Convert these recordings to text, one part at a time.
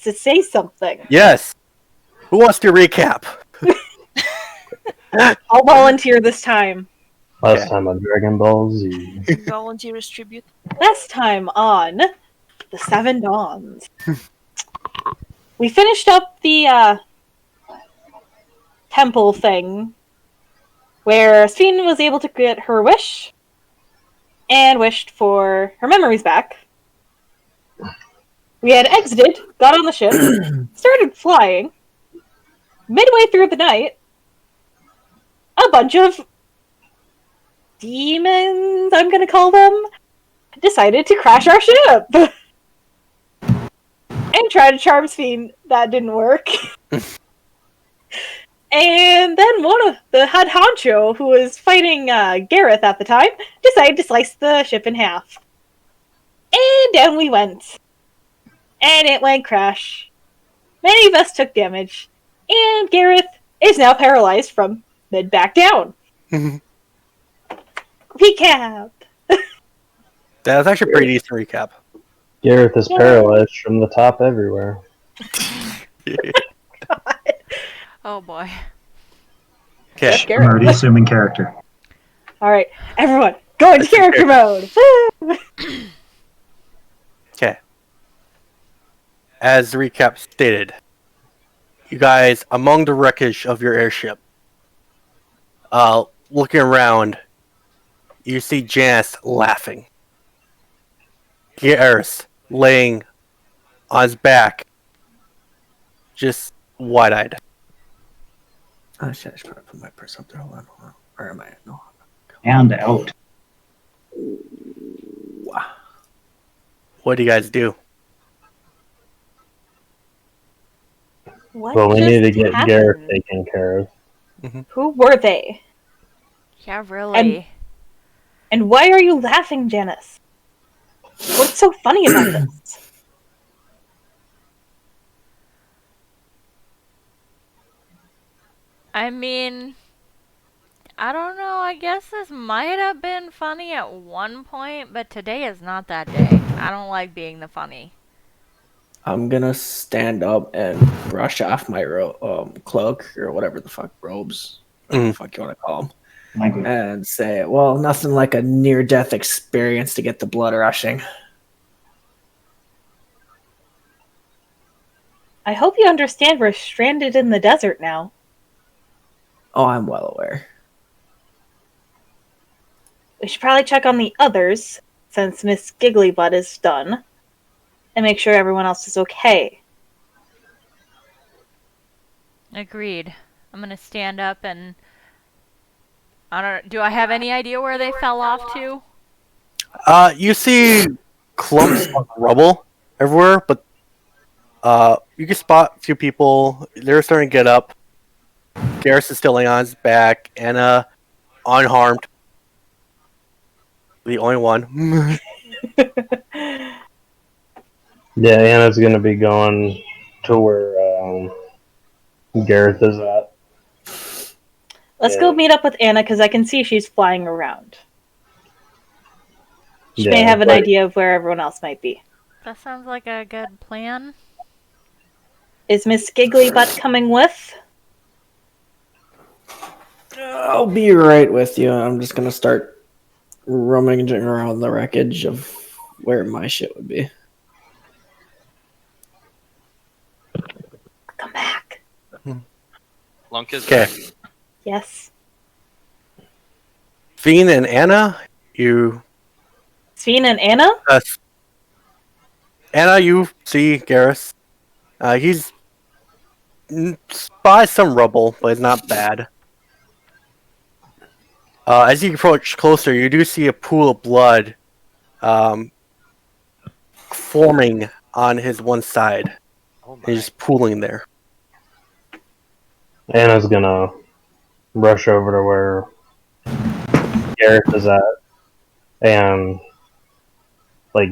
to say something. Yes. Who wants to recap? I'll volunteer this time. Last time on Dragon Ball Z. Volunteers tribute. Last time on the Seven Dawns. We finished up the temple thing where Sphene was able to get her wish and wished for her memories back. We had exited, got on the ship, started flying. Midway through the night, a bunch of demons, I'm gonna call them, decided to crash our ship. And try to charm Sphene. That didn't work. And then one of the head honcho, who was fighting Gareth at the time, decided to slice the ship in half. And down we went. And it went crash. Many of us took damage. And Gareth is now paralyzed from mid back down. Recap. That's actually a pretty decent recap. Gareth is paralyzed from the top everywhere. Oh boy. Okay. I'm already assuming character. Alright, everyone, go into character mode! Okay. As the recap stated, you guys, among the wreckage of your airship, looking around, you see Janice laughing. Gareth laying on his back, just wide-eyed. Oh shit, I should probably put my purse up there. Hold on. Where am I? No. And out. What do you guys do? What Well, we just need to get happened? Gareth taken care of. Who were they? Yeah, really. And why are you laughing, Janice? What's so funny about this? I mean, I don't know. I guess this might have been funny at one point, but today is not that day. I don't like being the funny. I'm gonna stand up and brush off my cloak or whatever the fuck, robes, whatever the fuck you want to call them, Language. and say, "Well, nothing like a near-death experience to get the blood rushing." I hope you understand we're stranded in the desert now. Oh, I'm well aware. We should probably check on the others, since Miss Gigglybutt is done, and make sure everyone else is okay. Agreed. I'm gonna stand up and do I have any idea where they fell off to? You see clumps of rubble everywhere, but you can spot a few people. They're starting to get up. Garrus is still laying on his back. Anna, unharmed. The only one. Yeah, Anna's gonna be going to where Gareth is at. Let's go meet up with Anna, because I can see she's flying around. She may have an idea of where everyone else might be. That sounds like a good plan. Is Miss Gigglybutt coming with? I'll be right with you. I'm just gonna start rummaging around the wreckage of where my shit would be. Come back. Lunk is Okay. back. Yes. Fiend and Anna, you... Sphene and Anna? Anna, you see Garrus. He's by some rubble, but it's not bad. As you approach closer, you do see a pool of blood forming on his one side. Oh my. He's just pooling there. Anna's gonna rush over to where Gareth is at and like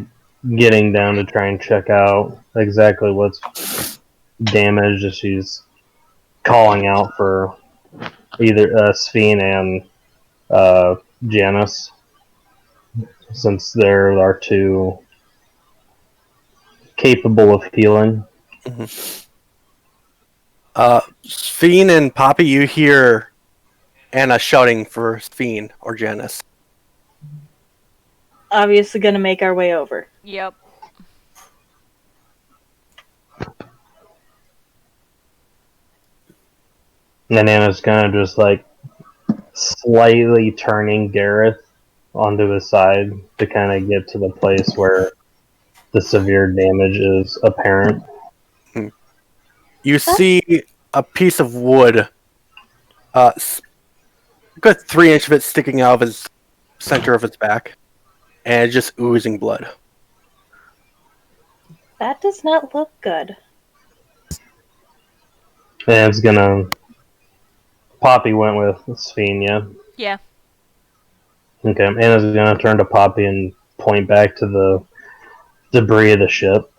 getting down to try and check out exactly what's damaged as she's calling out for either Sphene and Janice, since there are two capable of healing. Sphene and Poppy, you hear Anna shouting for Sphene or Janice. Obviously gonna make our way over. Yep. And then Anna's kind of just like slightly turning Gareth onto his side to kind of get to the place where the severe damage is apparent. You see a piece of wood, a good 3 inch of it sticking out of his center of his back, and just oozing blood. That does not look good. And it's gonna. Poppy went with Sphene, yeah? Yeah. Okay, Anna's gonna turn to Poppy and point back to the debris of the ship.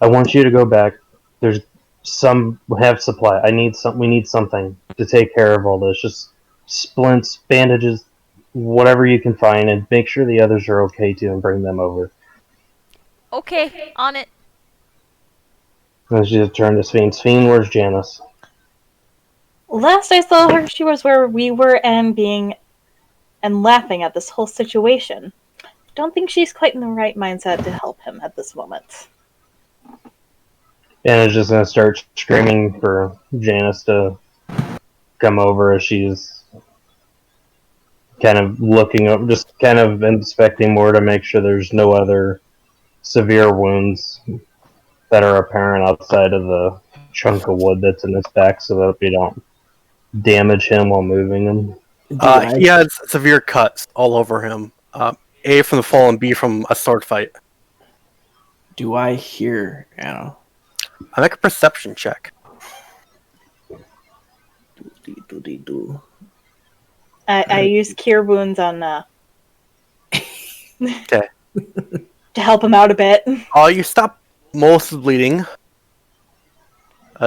I want you to go back. There's some have supply. We need something to take care of all this. Just splints, bandages, whatever you can find, and make sure the others are okay too, and bring them over. Okay, on it. And she just turned to Sphene. Sphene, where's Janice? Last I saw her, she was where we were and laughing at this whole situation. Don't think she's quite in the right mindset to help him at this moment. Anna's just gonna start screaming for Janice to come over as she's kind of looking up, just kind of inspecting more to make sure there's no other severe wounds that are apparent outside of the chunk of wood that's in his back, so that we don't damage him while moving him. He has severe cuts all over him. A from the fall and B from a sword fight. Do I hear Anna? I make a perception check. Do. I use cure wounds on Okay. to help him out a bit. You stop most of the bleeding.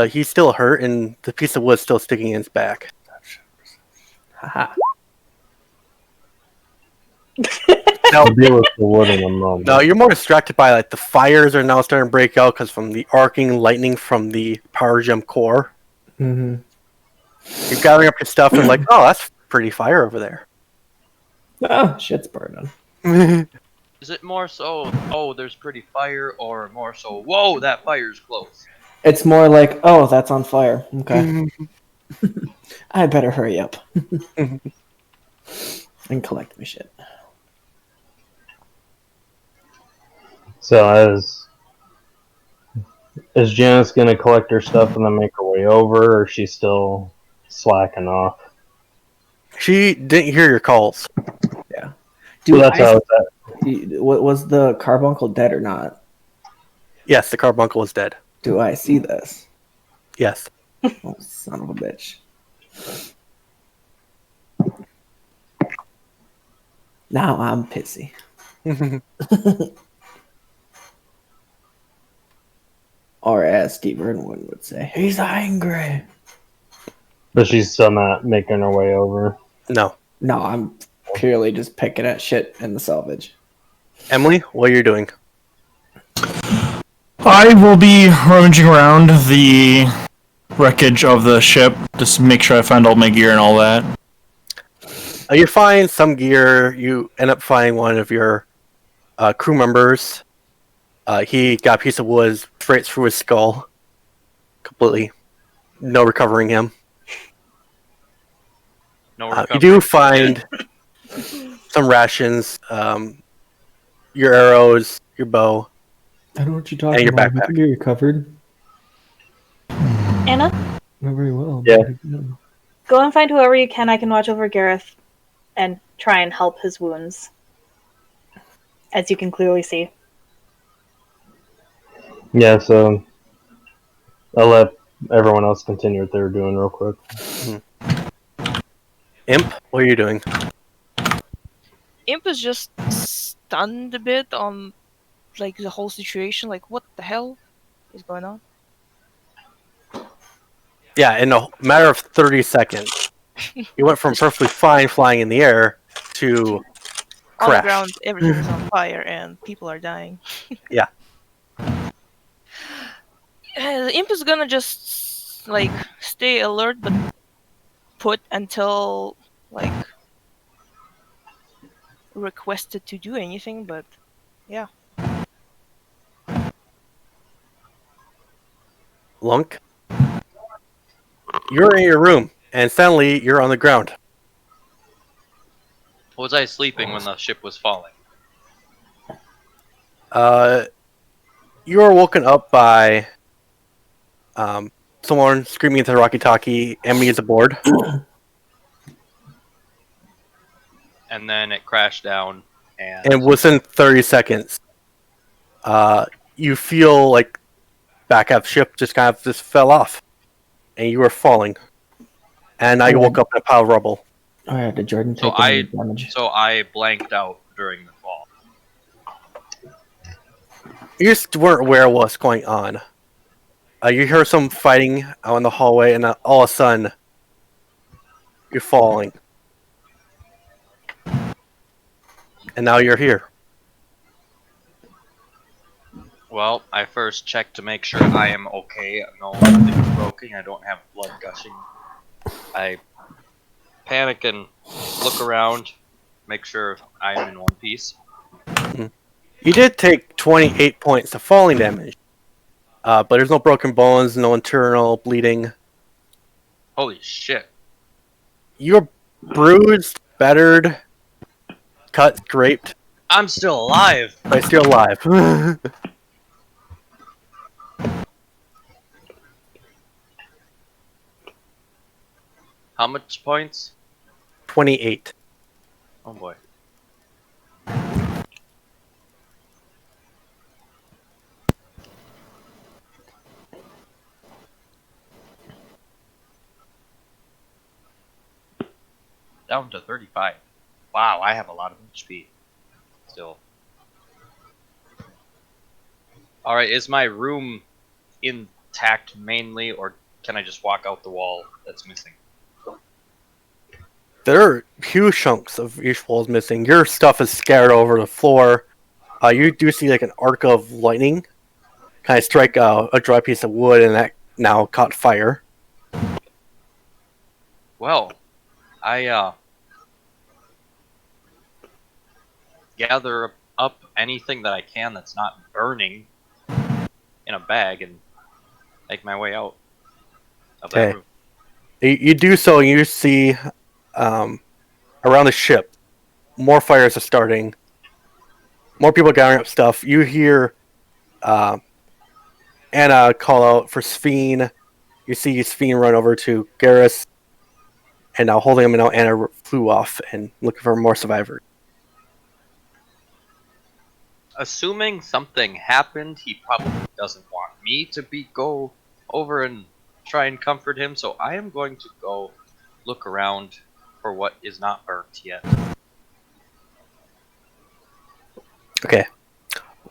He's still hurt, and the piece of wood still sticking in his back. Haha. I'll deal with the wood in a moment. No, you're more distracted by like the fires are now starting to break out because from the arcing lightning from the power gem core. Mm-hmm. You're gathering up your stuff and like, oh, that's pretty fire over there. Oh, shit's burning. Is it more so, oh, there's pretty fire, or more so, whoa, that fire's close? It's more like, oh, that's on fire. Okay. I better hurry up and collect my shit. So is Janice gonna collect her stuff and then make her way over, or is she still slacking off? She didn't hear your calls. Yeah. So that's how it's at. Was the carbuncle dead or not? Yes, the carbuncle is dead. Do I see this? Yes. Oh, son of a bitch. Now I'm pissy. Or as Steve Irwin would say, he's angry. But she's still not making her way over. No. No, I'm purely just picking at shit in the salvage. Emily, what are you doing? I will be rummaging around the wreckage of the ship, just make sure I find all my gear and all that. You find some gear. You end up finding one of your crew members. He got a piece of wood straight through his skull. Completely. No recovering him. No You recovery. do find some rations, your arrows, your bow. I know what you're And talking your about. backpack. I think you're covered. Anna, Not very well. Yeah. go and find whoever you can. I can watch over Gareth and try and help his wounds. As you can clearly see. Yeah, so I'll let everyone else continue what they were doing real quick. Imp, what are you doing? Imp is just stunned a bit on like the whole situation. Like, what the hell is going on? Yeah, in a matter of 30 seconds, you went from perfectly fine flying in the air to On the crash. ground, everything is on fire and people are dying. Yeah. the imp is gonna just like stay alert but put until like requested to do anything, but yeah. Lunk, you're in your room, and suddenly you're on the ground. Was I sleeping when the ship was falling? You are woken up by someone screaming into the walkie-talkie, enemy is aboard. And then it crashed down, And within 30 seconds, you feel like back half ship just kind of just fell off, and you were falling. And now you woke up in a pile of rubble. Oh yeah, did Jordan So take any damage? So I blanked out during the fall. You just weren't aware of what's going on. You hear some fighting out in the hallway, and all of a sudden, you're falling. And now you're here. Well, I first checked to make sure I am okay. No, nothing's broken. I don't have blood gushing. I panic and look around, make sure I am in one piece. You did take 28 points of falling damage, but there's no broken bones, no internal bleeding. Holy shit. You're bruised, battered, cut, scraped, I'm still alive! but still alive. How much points? 28. Oh boy. Down to 35. Wow, I have a lot of HP. Still. Alright, is my room intact mainly, or can I just walk out the wall that's missing? There are huge chunks of each wall is missing. Your stuff is scattered over the floor. You do see like an arc of lightning kind of strike a dry piece of wood, and that now caught fire. Well, I gather up anything that I can that's not burning in a bag and make my way out of that room. You do so, and you see around the ship, more fires are starting. More people gathering up stuff. You hear Anna call out for Sphene. You see Sphene run over to Garrus, and now holding him, and now Anna flew off and looking for more survivors. Assuming something happened, he probably doesn't want me to go over and try and comfort him, so I am going to go look around for what is not burnt yet. Okay.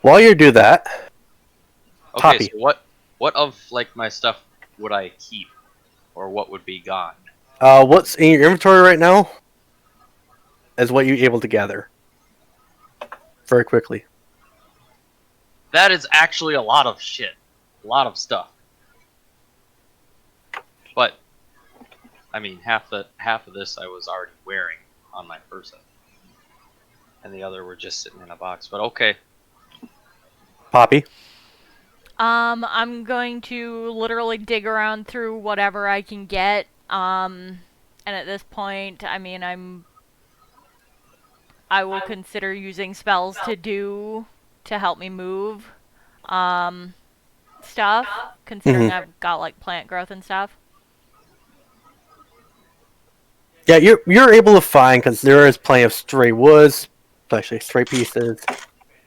While you do that, Okay, Poppy. so what of like my stuff would I keep, or what would be gone? What's in your inventory right now is what you're able to gather very quickly. That is actually a lot of shit, a lot of stuff. But I mean, half of this I was already wearing on my person, and the other were just sitting in a box. But okay. Poppy. I'm going to literally dig around through whatever I can get. And at this point, I mean, I will consider using spells to help me move, stuff, considering I've got, like, plant growth and stuff. Yeah, you're able to find, because there is plenty of stray woods, especially stray pieces,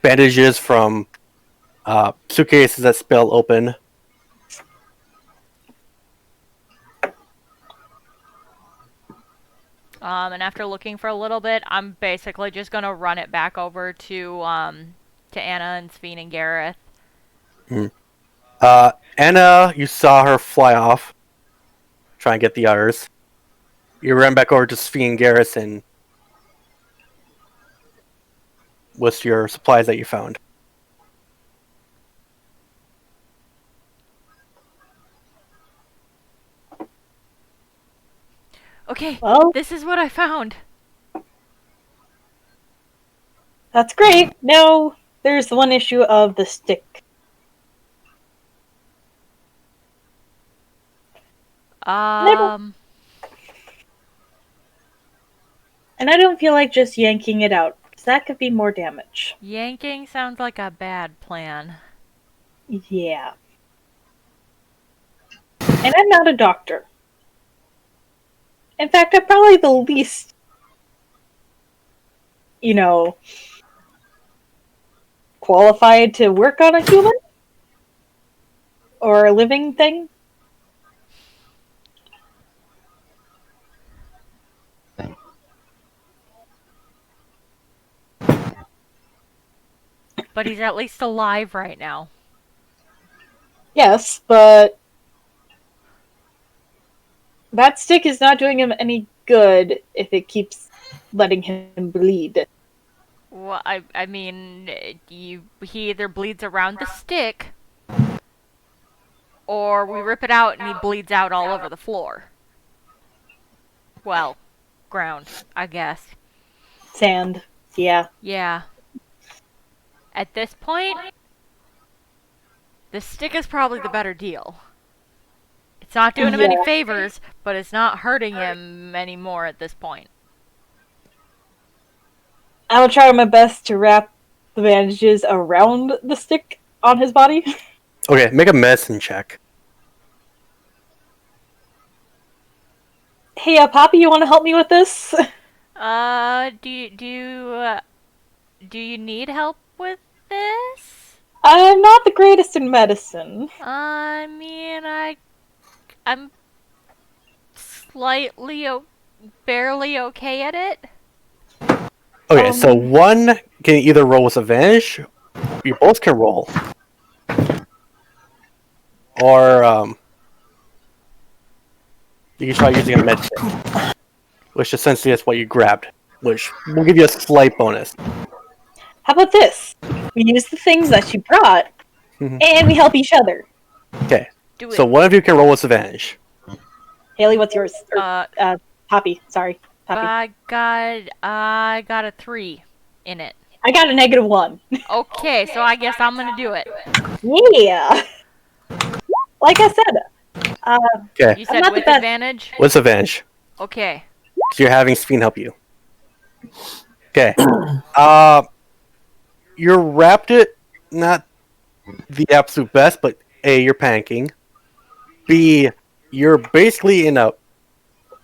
bandages from suitcases that spill open. And after looking for a little bit, I'm basically just gonna run it back over to Anna and Sphene and Gareth. Anna, you saw her fly off, try and get the others. You ran back over to Sphene and Garrison with your supplies that you found. Okay, Well, this is what I found. that's great. Now, there's the one issue of the stick. Um, And I don't feel like just yanking it out, because that could be more damage. yanking sounds like a bad plan. Yeah. And I'm not a doctor. In fact, I'm probably the least, qualified to work on a human or a living thing. But he's at least alive right now. Yes, but that stick is not doing him any good if it keeps letting him bleed. Well, I mean, he either bleeds around the stick, or we rip it out and he bleeds out all over the floor. Well, ground, I guess. Sand. Yeah. Yeah. At this point, the stick is probably the better deal. It's not doing him any favors, but it's not hurting him anymore at this point. I'll try my best to wrap the bandages around the stick on his body. Okay, make a medicine check. Hey, Poppy, you want to help me with this? Do you need help with this? I'm not the greatest in medicine. I mean, I'm slightly, barely okay at it. Okay, so one can either roll with advantage, you both can roll. Or, you can try using a med kit, which essentially is what you grabbed, which will give you a slight bonus. How about this? We use the things that she brought, and we help each other. Okay, Do it. so one of you can roll with advantage. Haley, what's yours? Poppy, sorry. Poppy. I got a 3 in it. I got a -1. Okay, so I guess I'm gonna do it. Yeah. Like I said. Okay, You I'm said not the with best. advantage? what's advantage? Okay. So you're having Speen help you. Okay. You wrapped it, not the absolute best, but A, you're panicking. B, you're basically in a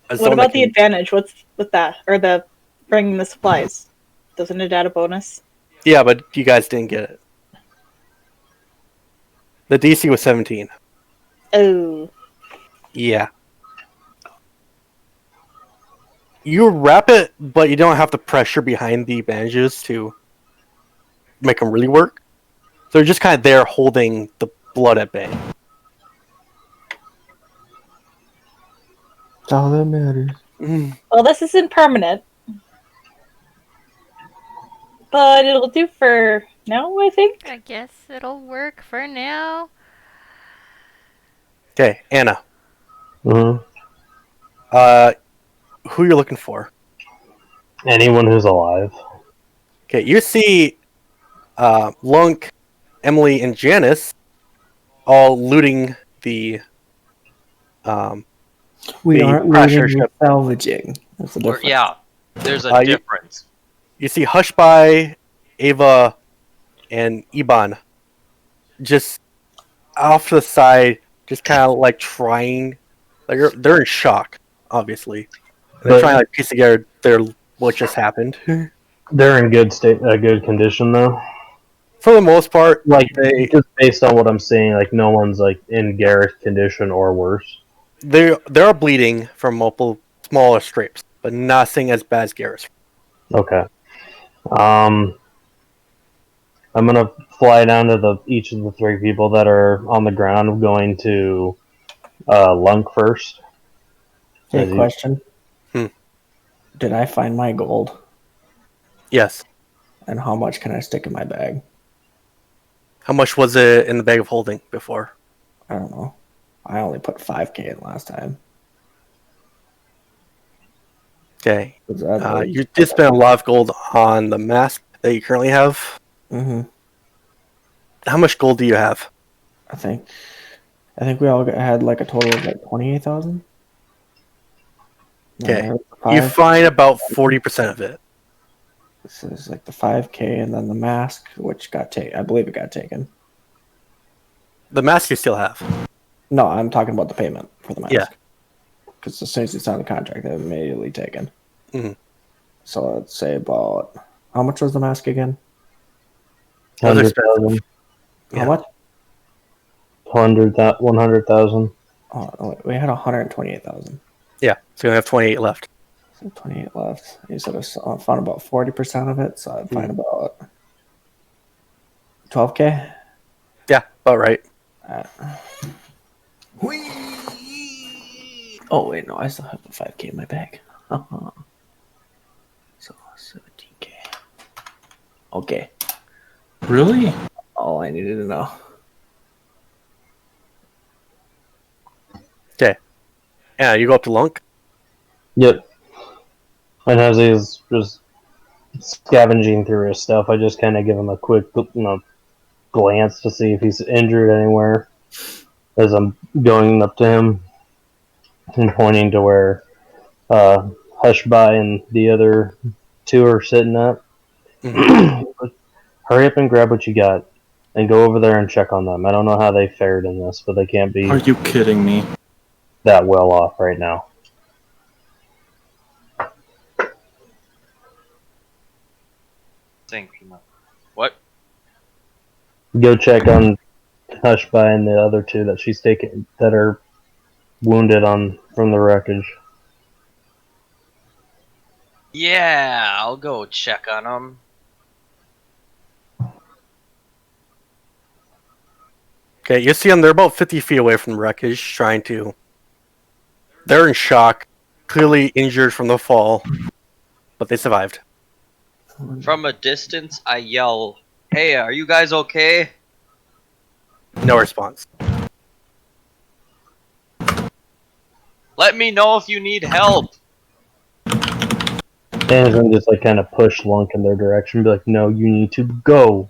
What zone about that the can- advantage? What's with that? Or the bringing the supplies? Doesn't it add a bonus? Yeah, but you guys didn't get it. The DC was 17. Oh. Yeah. You wrap it, but you don't have the pressure behind the bandages to make them really work. So you're just kind of there holding the blood at bay. That's all that matters. Well, this isn't permanent. But it'll do for now, I think. I guess it'll work for now. Okay, Anna. Mm-hmm. Who you're looking for? Anyone who's alive. Okay, you see Lunk, Emily, and Janice all looting the We The aren't pressure looting, we're ship. salvaging. That's the Or, difference. yeah, there's a You- difference. You see Hush by Ava and Iban just off to the side, just kind of like trying. Like they're in shock, obviously. They're But- trying to like piece together what just happened. They're in good condition though. For the most part, Like they just based on what I'm seeing, like no one's like in garish condition or worse. they are bleeding from multiple smaller scrapes, but nothing as bad as Garrus. Okay. I'm gonna fly down to each of the 3 people that are on the ground. I'm going to Lunk first. Hey, As you- question. Hmm. Did I find my gold? Yes. And how much can I stick in my bag? How much was it in the bag of holding before? I don't know. I only put 5K in last time. Okay. Is that You did spend a lot of gold on the mask that you currently have. mm-hmm. How much gold do you have? I think we all had like a total of like 28,000. Okay. You find about 40% of it. This is like the 5K, and then the mask, which got taken. I believe it got taken. The mask you still have. No, I'm talking about the payment for the mask. Yeah. Because as soon as you sign the contract, they're immediately taken. Mhm. So let's say about how much was the mask again? Those are 100,000. Yeah. How much? 100,000. Oh, we had 128,000. Yeah. So you only have 28 left. So 28 left. You said I found about 40% of it, so I'd find about 12K. Yeah, about right. Oh wait, no, I still have the 5K in my bag. So 17K. Okay, Really? all I needed to know. Okay. Yeah, you go up to Lunk. Yep. And as he's just scavenging through his stuff, I just kind of give him a quick, glance to see if he's injured anywhere. As I'm going up to him and pointing to where Hushby and the other two are sitting up. Hurry up and grab what you got, and go over there and check on them. I don't know how they fared in this, but they can't be Are you kidding me? that well off right now. Think. What? Go check on Hushby and the other two that she's taking that are wounded from the wreckage. Yeah, I'll go check on them. Okay, you see them. They're about 50 feet away from the wreckage, trying to. They're in shock, clearly injured from the fall, but they survived. From a distance, I yell, "Hey, are you guys okay?" No response. Let me know if you need help. And then just kind of push Lunk in their direction, be like, "No, you need to go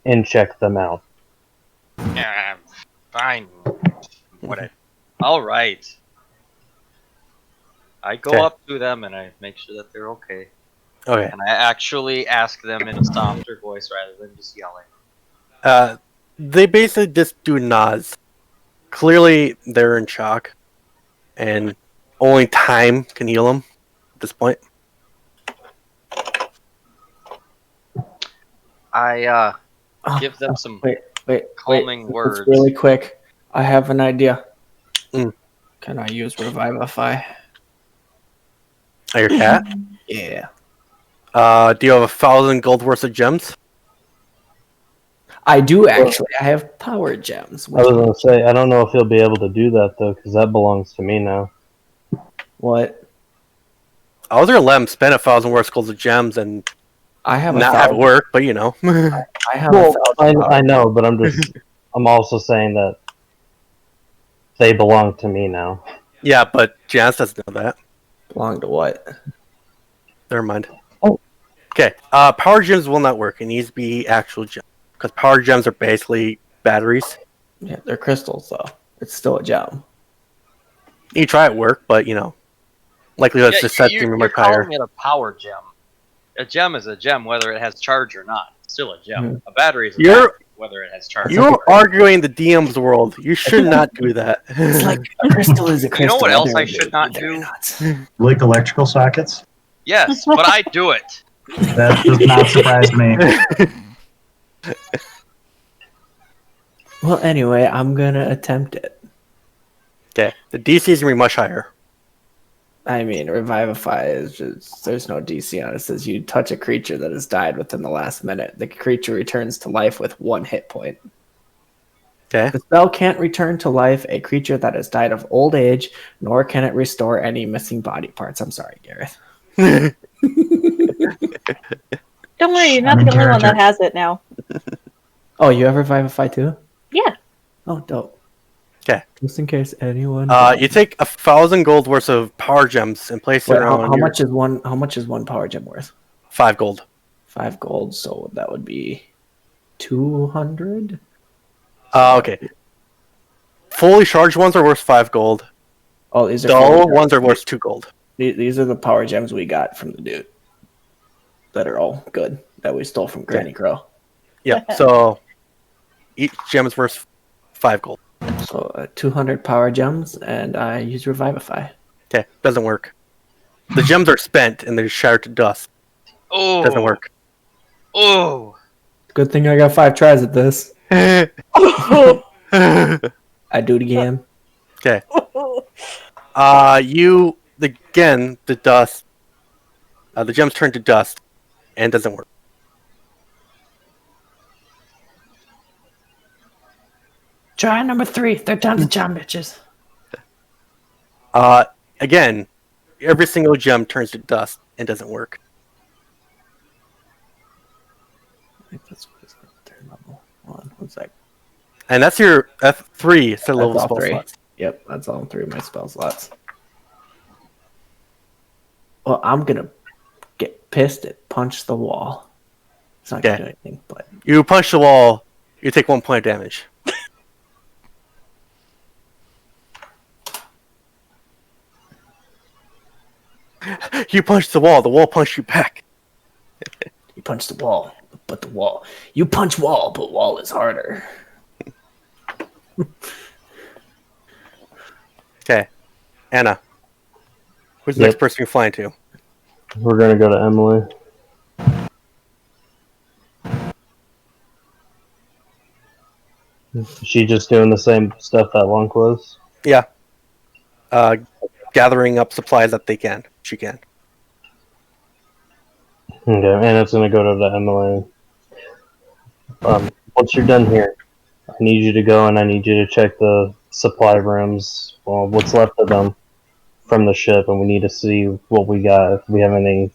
and check them out." Yeah, fine. What? All right. I go Okay. up to them and I make sure that they're okay. Okay. And I actually ask them in a softer voice rather than just yelling. They basically just do nods. Clearly, they're in shock, and only time can heal them at this point. I give them some calming words. It's really quick. I have an idea. Mm. Can I use Revivify? Your cat? Yeah. Do you have 1,000 gold worth of gems? I do actually. I have power gems. I was gonna say, I don't know if he'll be able to do that though, because that belongs to me now. What? I was gonna let him spend 1,000 worth of gold of gems and I have not have it work, but you know. I have Well, 1,000 I know, but I'm also saying that they belong to me now. Yeah, but Janice doesn't know that. Belong to what? Never mind. Oh. Okay. Power gems will not work. It needs to be actual gems. Because power gems are basically batteries. Yeah, they're crystals though. It's still a gem. You try it work, but you know. Likelihood to set you're much higher. calling it a power gem. A gem is a gem whether it has charge or not. It's still a gem. Mm-hmm. A battery is a You're- battery whether it has charge. You're arguing the DM's world. You should not do that. It's like a crystal is a crystal. You know what else I They're- should not they're do? nuts. Like electrical sockets? Yes, but I do it. That does not surprise me. Well, anyway, I'm gonna attempt it. Okay. The DC is going to be much higher. I mean, Revivify is just, there's no DC on it. It says you touch a creature that has died within the last minute. The creature returns to life with 1 hit point. Okay. The spell can't return to life a creature that has died of old age, nor can it restore any missing body parts. I'm sorry, Gareth. Don't worry, you're not the only one that has it now. Oh, you have Revivify too? Yeah. Oh, dope. Okay. Just in case anyone. You take 1,000 gold worth of power gems and place Wait, it on how your much is one? How much is one power gem worth? 5 gold. 5 gold. So that would be 200. Okay. Fully charged ones are worth 5 gold. Oh, these are Dull fully- ones are worth 2 gold. These are the power gems we got from the dude. That are all good. That we stole from Granny Crow. Yep. So each gem is worth 5 gold. So 200 power gems, and I use Revivify. Okay, doesn't work. The gems are spent and they're shattered to dust. Oh. Doesn't work. Oh. Good thing I got 5 tries at this. I do it again. Okay. The dust. The gems turn to dust, and it doesn't work. Try number 3. Third time's a charm, bitches. Again, every single gem turns to dust and doesn't work. I think that's what it's third level. Hold on, 1 sec. And that's your F3 set level That's all spell 3. slots. Yep, that's all 3 of my spell slots. Well, I'm gonna get pissed and punch the wall. It's not gonna do anything, but You punch the wall, you take 1 point of damage. You punch the wall punched you back. you punch the wall, but the wall. You punch wall, but wall is harder. Okay. Anna. Who's the next person you're flying to? We're gonna go to Emily. Is she just doing the same stuff that Lunk was? Yeah. Gathering up supplies that she can. Okay, and it's gonna go to the Emily. Once you're done here, I need you to go and I need you to check the supply rooms, well, what's left of them from the ship, and we need to see what we got, if we have any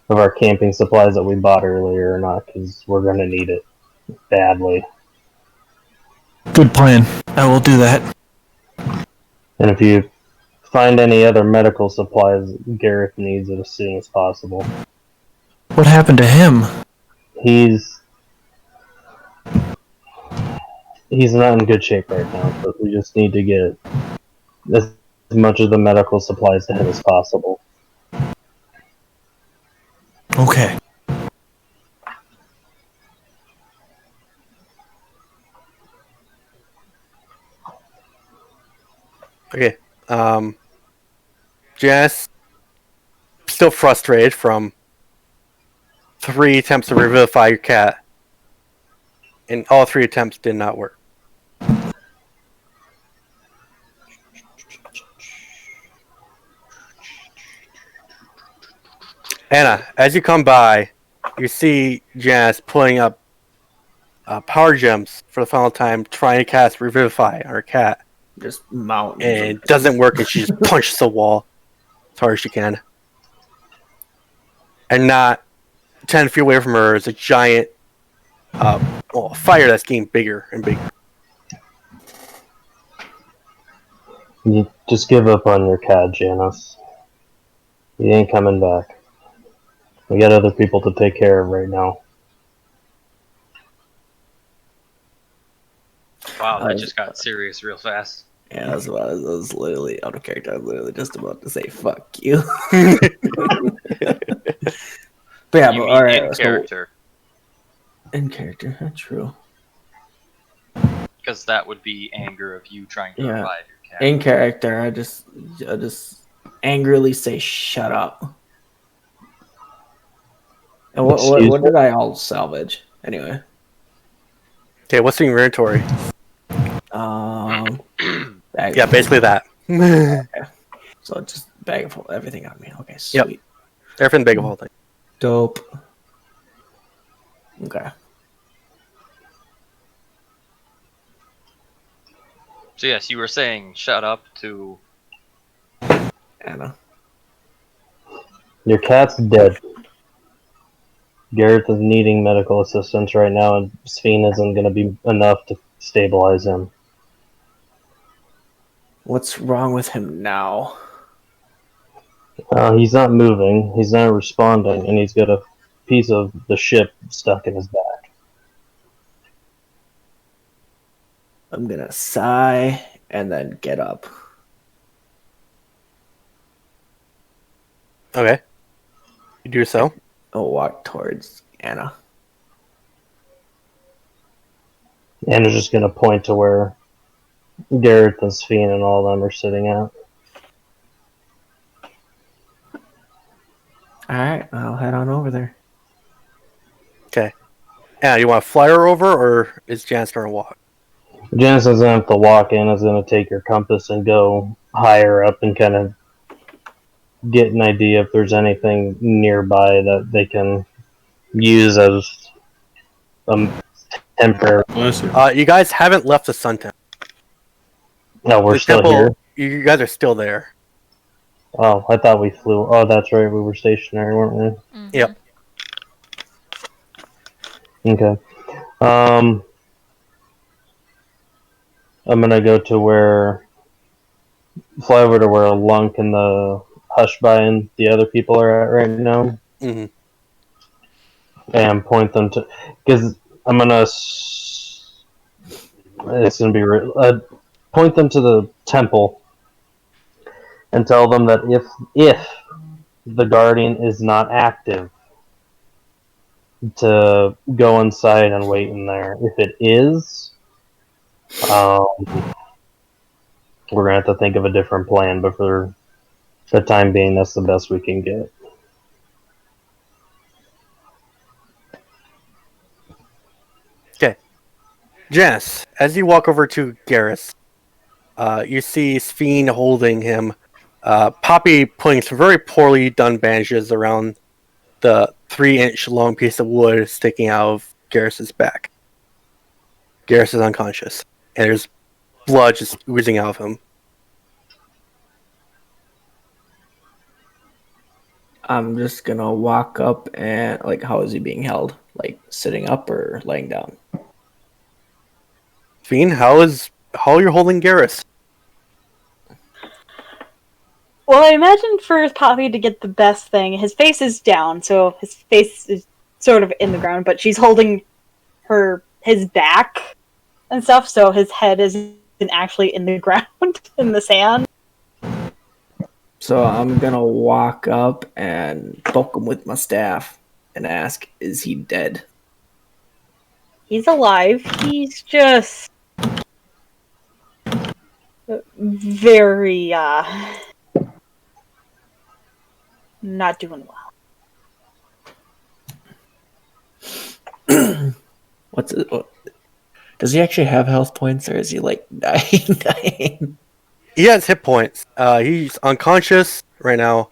of our camping supplies that we bought earlier or not, because we're gonna need it badly. Good plan. I will do that. And if you find any other medical supplies, Gareth needs it as soon as possible. What happened to him? He's not in good shape right now, but we just need to get as much of the medical supplies to him as possible. Okay. Okay. Jess, still frustrated from 3 attempts to revivify your cat, and all 3 attempts did not work. Anna, as you come by, you see Janice pulling up power gems for the final time, trying to cast Revivify on her cat. Just mountains. And it doesn't work, and she just punches the wall as hard as she can. And not 10 feet away from her is a giant fire that's getting bigger and bigger. You just give up on your cat, Janice. He ain't coming back. We got other people to take care of right now. Wow, that just got serious real fast. Yeah, that's what I was literally out of character. I was literally just about to say "fuck you." But yeah, You but mean all right, in character, in character, that's true. because that would be anger of you trying to revive your cat. In character, I just angrily say "shut up." And what did I all salvage anyway? Okay, what's in your inventory? Yeah, basically that. Okay. So just bag of everything on me. Okay, sweet. Yep. Everything bag of holding. Dope. Okay. So yes, you were saying shut up to Anna. Your cat's dead. Gareth is needing medical assistance right now, and Sphene isn't going to be enough to stabilize him. What's wrong with him now? He's not moving. He's not responding, and he's got a piece of the ship stuck in his back. I'm gonna sigh and then get up. Okay. You do so. I'll walk towards Anna. And is just going to point to where Garrett and Sphene and all of them are sitting at. Alright, I'll head on over there. Okay. Yeah, you want to fly her over, or is Janice going to walk? Janice doesn't have to walk in, is going to take her compass and go higher up and kind of get an idea if there's anything nearby that they can use as temporary. You guys haven't left the Sun Temple. No, we're The still temple, here. you guys are still there. Oh, I thought we flew. Oh, that's right. We were stationary, weren't we? Mhm. Yep. Okay. I'm gonna go to fly over to where Lunk and the Hushby and the other people are at right now, Mm-hmm. and point them to, because I'm gonna. It's gonna be point them to the temple and tell them that if the Guardian is not active, to go inside and wait in there. If it is, we're gonna have to think of a different plan. But for the time being, that's the best we can get. Okay. Janice, as you walk over to Garrus, you see Sphene holding him. Poppy putting some very poorly done bandages around the 3-inch long piece of wood sticking out of Garrus's back. Garrus is unconscious, and there's blood just oozing out of him. I'm just gonna walk up and, like, how is he being held? Like, sitting up or laying down? Sphene, how are you holding Garrus? Well, I imagine for Poppy to get the best thing, his face is down, so his face is sort of in the ground, but she's holding his back and stuff, so his head isn't actually in the ground, in the sand. So I'm gonna walk up and poke him with my staff and ask, is he dead? He's alive. He's just very, not doing well. Does he actually have health points, or is he, like, dying? He has hit points. He's unconscious right now,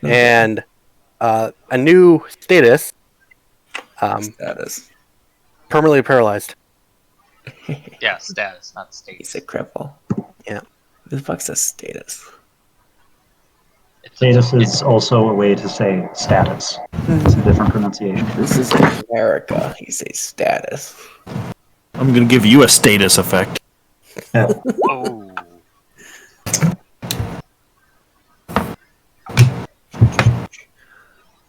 and a new status. Status. Permanently paralyzed. Yeah, status, not state. He's a cripple. Yeah. Who the fuck's a status? Status is also a way to say status. It's a different pronunciation. This is America. He says status. I'm gonna give you a status effect. Yeah. Oh.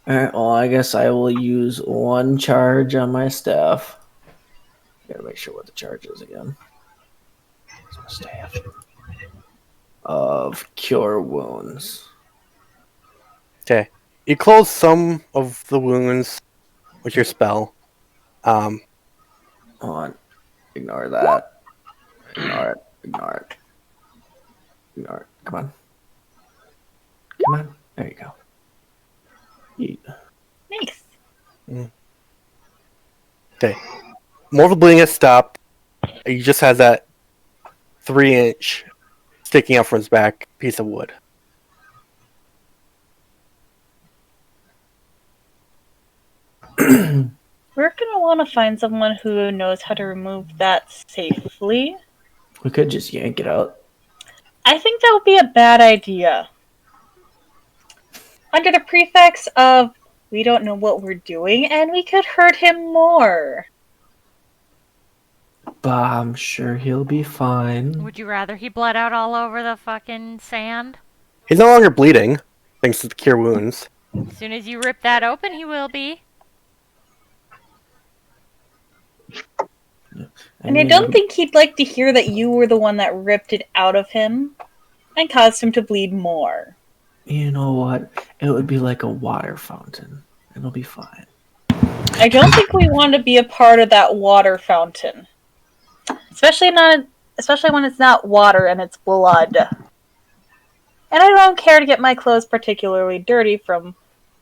Alright, well, I guess I will use one charge on my staff. Gotta make sure what the charge is again. Where's my staff? Of cure wounds. Okay. You close some of the wounds with your spell. Hold on. Ignore that. Ignore it. Ignore it. Ignore it. Come on. Come on. There you go. Nice. Okay. More of the bleeding has stopped. He just has that 3-inch sticking out from his back piece of wood. We're gonna want to find someone who knows how to remove that safely. We could just yank it out. I think that would be a bad idea. Under the prefix of, we don't know what we're doing, and we could hurt him more. Bah, I'm sure he'll be fine. Would you rather he bled out all over the fucking sand? He's no longer bleeding, thanks to the cure wounds. As soon as you rip that open, he will be. And I don't think he'd like to hear that you were the one that ripped it out of him and caused him to bleed more. You know what? It would be like a water fountain. It'll be fine. I don't think we want to be a part of that water fountain. Especially when it's not water and it's blood. And I don't care to get my clothes particularly dirty from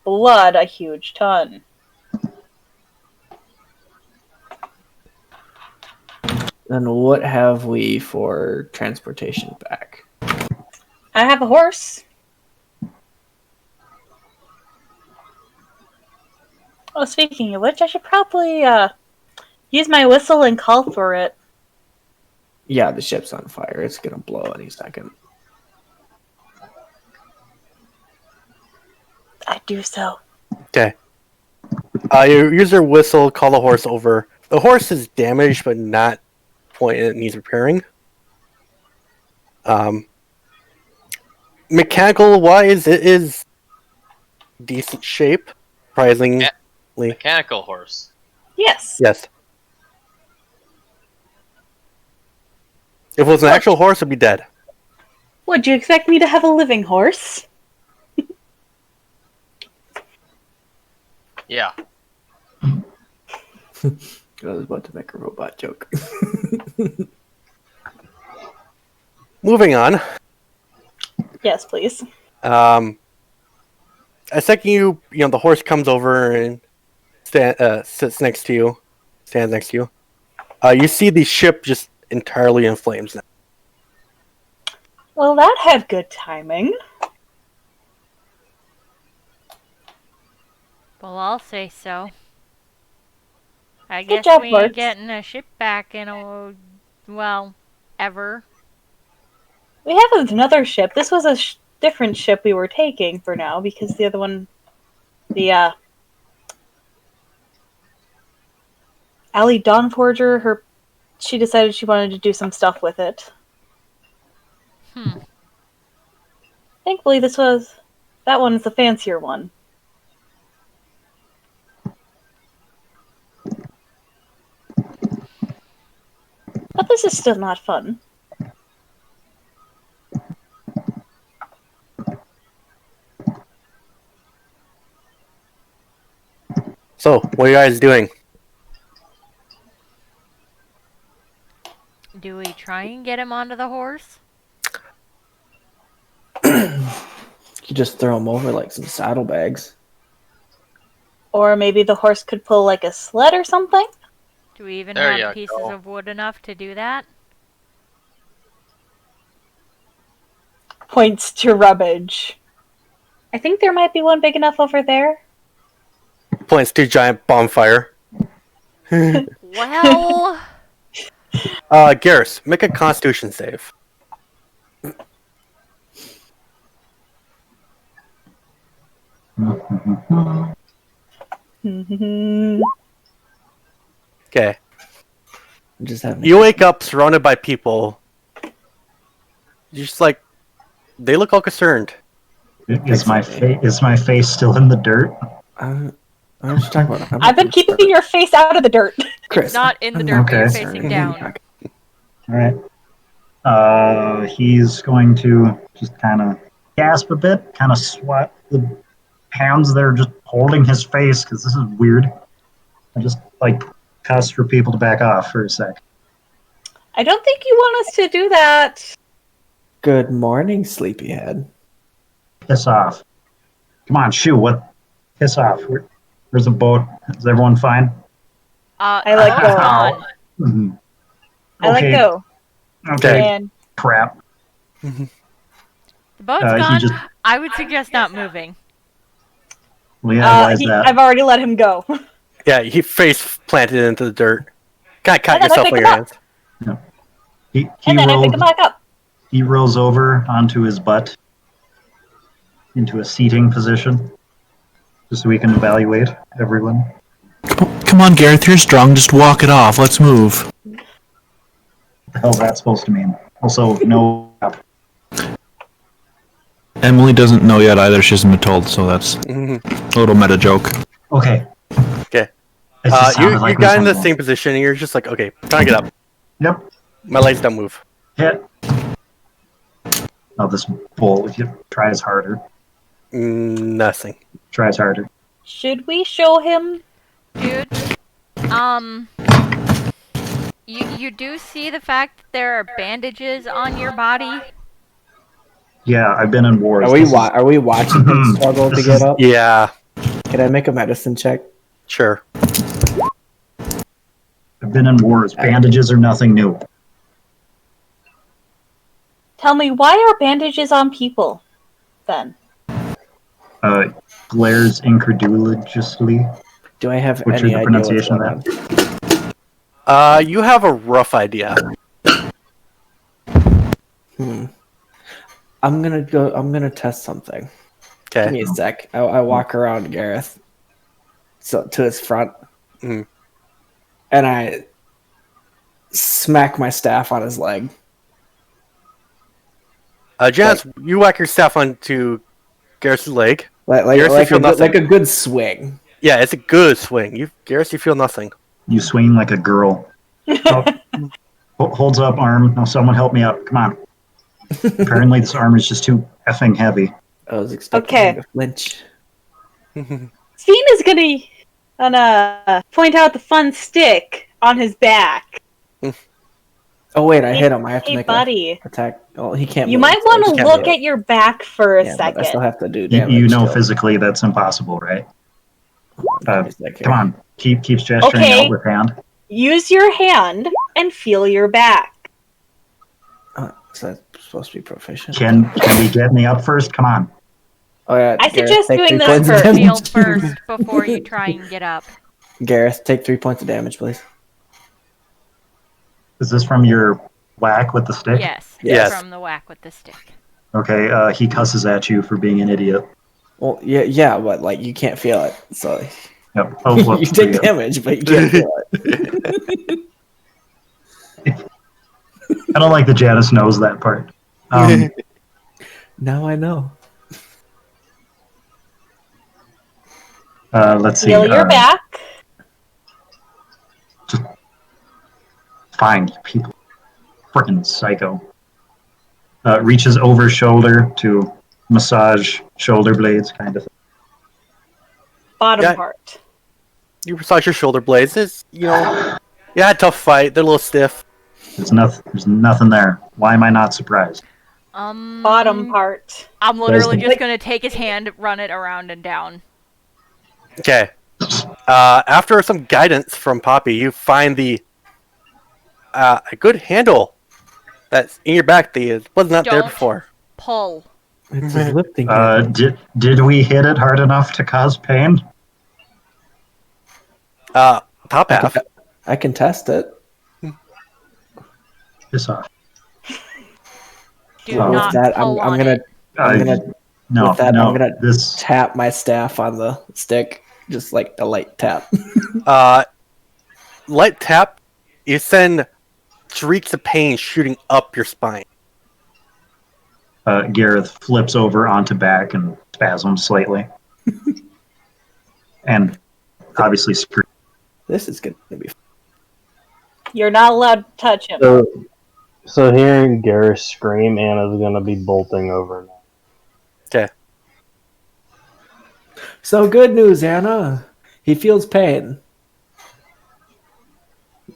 blood a huge ton. Then what have we for transportation back? I have a horse. Oh, speaking of which, I should probably use my whistle and call for it. Yeah, the ship's on fire. It's gonna blow any second. I do so. Okay. You use your whistle, call the horse over. The horse is damaged, but not point it needs repairing. Mechanical wise, it is decent shape, surprisingly. Mechanical horse. Yes. Yes. If it was an actual horse, it'd be dead. Would you expect me to have a living horse? Yeah. I was about to make a robot joke. Moving on. Yes, please. A second the horse comes over and stands next to you. You see the ship just entirely in flames now. Well, that had good timing. Well, I'll say so. I Good guess job, we Bart. ain't getting a ship back in ever. We have another ship. This was a different ship we were taking for now because the other one, Allie Dawnforger, she decided she wanted to do some stuff with it. Thankfully, that one's the fancier one. But this is still not fun. So, what are you guys doing? Do we try and get him onto the horse? You just throw them over like some saddlebags. Or maybe the horse could pull like a sled or something? Do we even There have you pieces go. of wood enough to do that? Points to rubbish. I think there might be one big enough over there. Points to giant bonfire. Well, Garrus, make a Constitution save. Okay. Just having You wake up surrounded by people. You're just like, they look all concerned. Is my face still in the dirt? I'm just talking about. I've been keeping your face out of the dirt. Chris. not in the I'm dirt, not but you're Okay. facing down. All right. He's going to just kind of gasp a bit, kind of swat the hands that are just holding his face because this is weird. I just cuss for people to back off for a sec. I don't think you want us to do that. Good morning, sleepyhead. Piss off. Come on, shoo. What? Piss off. Where's the boat? Is everyone fine? I let boat's go. gone. Mhm. I let go. Okay. And Crap. The boat's He gone. just- I would suggest not moving. Well, yeah, why is that? I've already let him go. Yeah, he face planted into the dirt. Kind of caught And then I yourself pick with him your up. hands. He And then I pick him back up. He rolls over onto his butt into a seating position, just so we can evaluate everyone. Come on, Gareth, you're strong. Just walk it off. Let's move. the hell's that supposed to mean? Also, no. Emily doesn't know yet either. She hasn't been told, so that's Mhm. a little meta joke. Okay. Okay. It just You sounded like got in the something. same position, and you're just like, okay, trying to get up. Yep. My legs don't move. Hit. Oh, this bull tries harder. Nothing. Tries harder. Should we show him? Dude, you do see the fact that there are bandages on your body? Yeah, I've been in wars. Are we watching him struggle to get up? Yeah, Can I make a medicine check? sure. I've been in wars. Bandages are nothing new. Tell me, why are bandages on people? Then Glares incredulously. Do I have What's any your idea what's pronunciation going of on? You have a rough idea. I'm gonna test something. Give me Okay. a sec. I walk around Gareth, so to his front, Mhm. and I smack my staff on his leg. Janice, you whack your staff onto Garrus' leg. Like Garrus, you feel nothing. like a good swing. Yeah, it's a good swing. Garrus, you feel nothing. You swing like a girl. Holds up arm. No, someone help me up. Come on. Apparently, this arm is just too effing heavy. I was expecting Okay. him to flinch. Steen is gonna point out the fun stick on his back. Oh wait, I hit him. I have to Hey, make buddy. a attack. Oh, he can't. You move, might so I want just to can't look do at your back for a it. Yeah, but I still second. have to do damage. You know still. physically that's impossible, right? Give me a sec here. Come on. Keeps gesturing Okay. out with hand. Use your hand and feel your back. So that's supposed to be proficient. Can we get me up first? Come on. Oh yeah. I suggest take doing 3 this points of first. damage. Feel first before you try and get up. Gareth, take 3 points of damage, please. Is this from your whack with the stick? Yes, Yes. from the whack with the stick. Okay, he cusses at you for being an idiot. Well, yeah, but like you can't feel it, so Yep. Oh, you whoops, take yeah. damage, but you can't feel it. I don't like that Janice knows that part. Now I know. Let's see. Feel your back. Fine, you people. Freaking psycho. Reaches over shoulder to massage shoulder blades, kind of thing. Bottom Yeah. part. You massage your shoulder blades. It's, yeah, tough fight. They're a little stiff. There's nothing there. Why am I not surprised? Bottom part. I'm literally There's- just gonna take his hand, run it around and down. Okay. After some guidance from Poppy, you find a good handle that's in your back that was not there Don't. before. Pull. It's a lifting. hand. Did we hit it hard enough to cause pain? Top half. I can test it. Piss off. Do Oh, With not that, pull I'm on gonna it. No, with that, no. I'm gonna This tap my staff on the stick, just like a light tap. Light tap. You send streaks of pain shooting up your spine. Gareth flips over onto back and spasms slightly, and obviously screams. This is gonna be. You're not allowed to touch him. So hearing Garrus scream, Anna's gonna be bolting over now. Okay. So good news, Anna. He feels pain.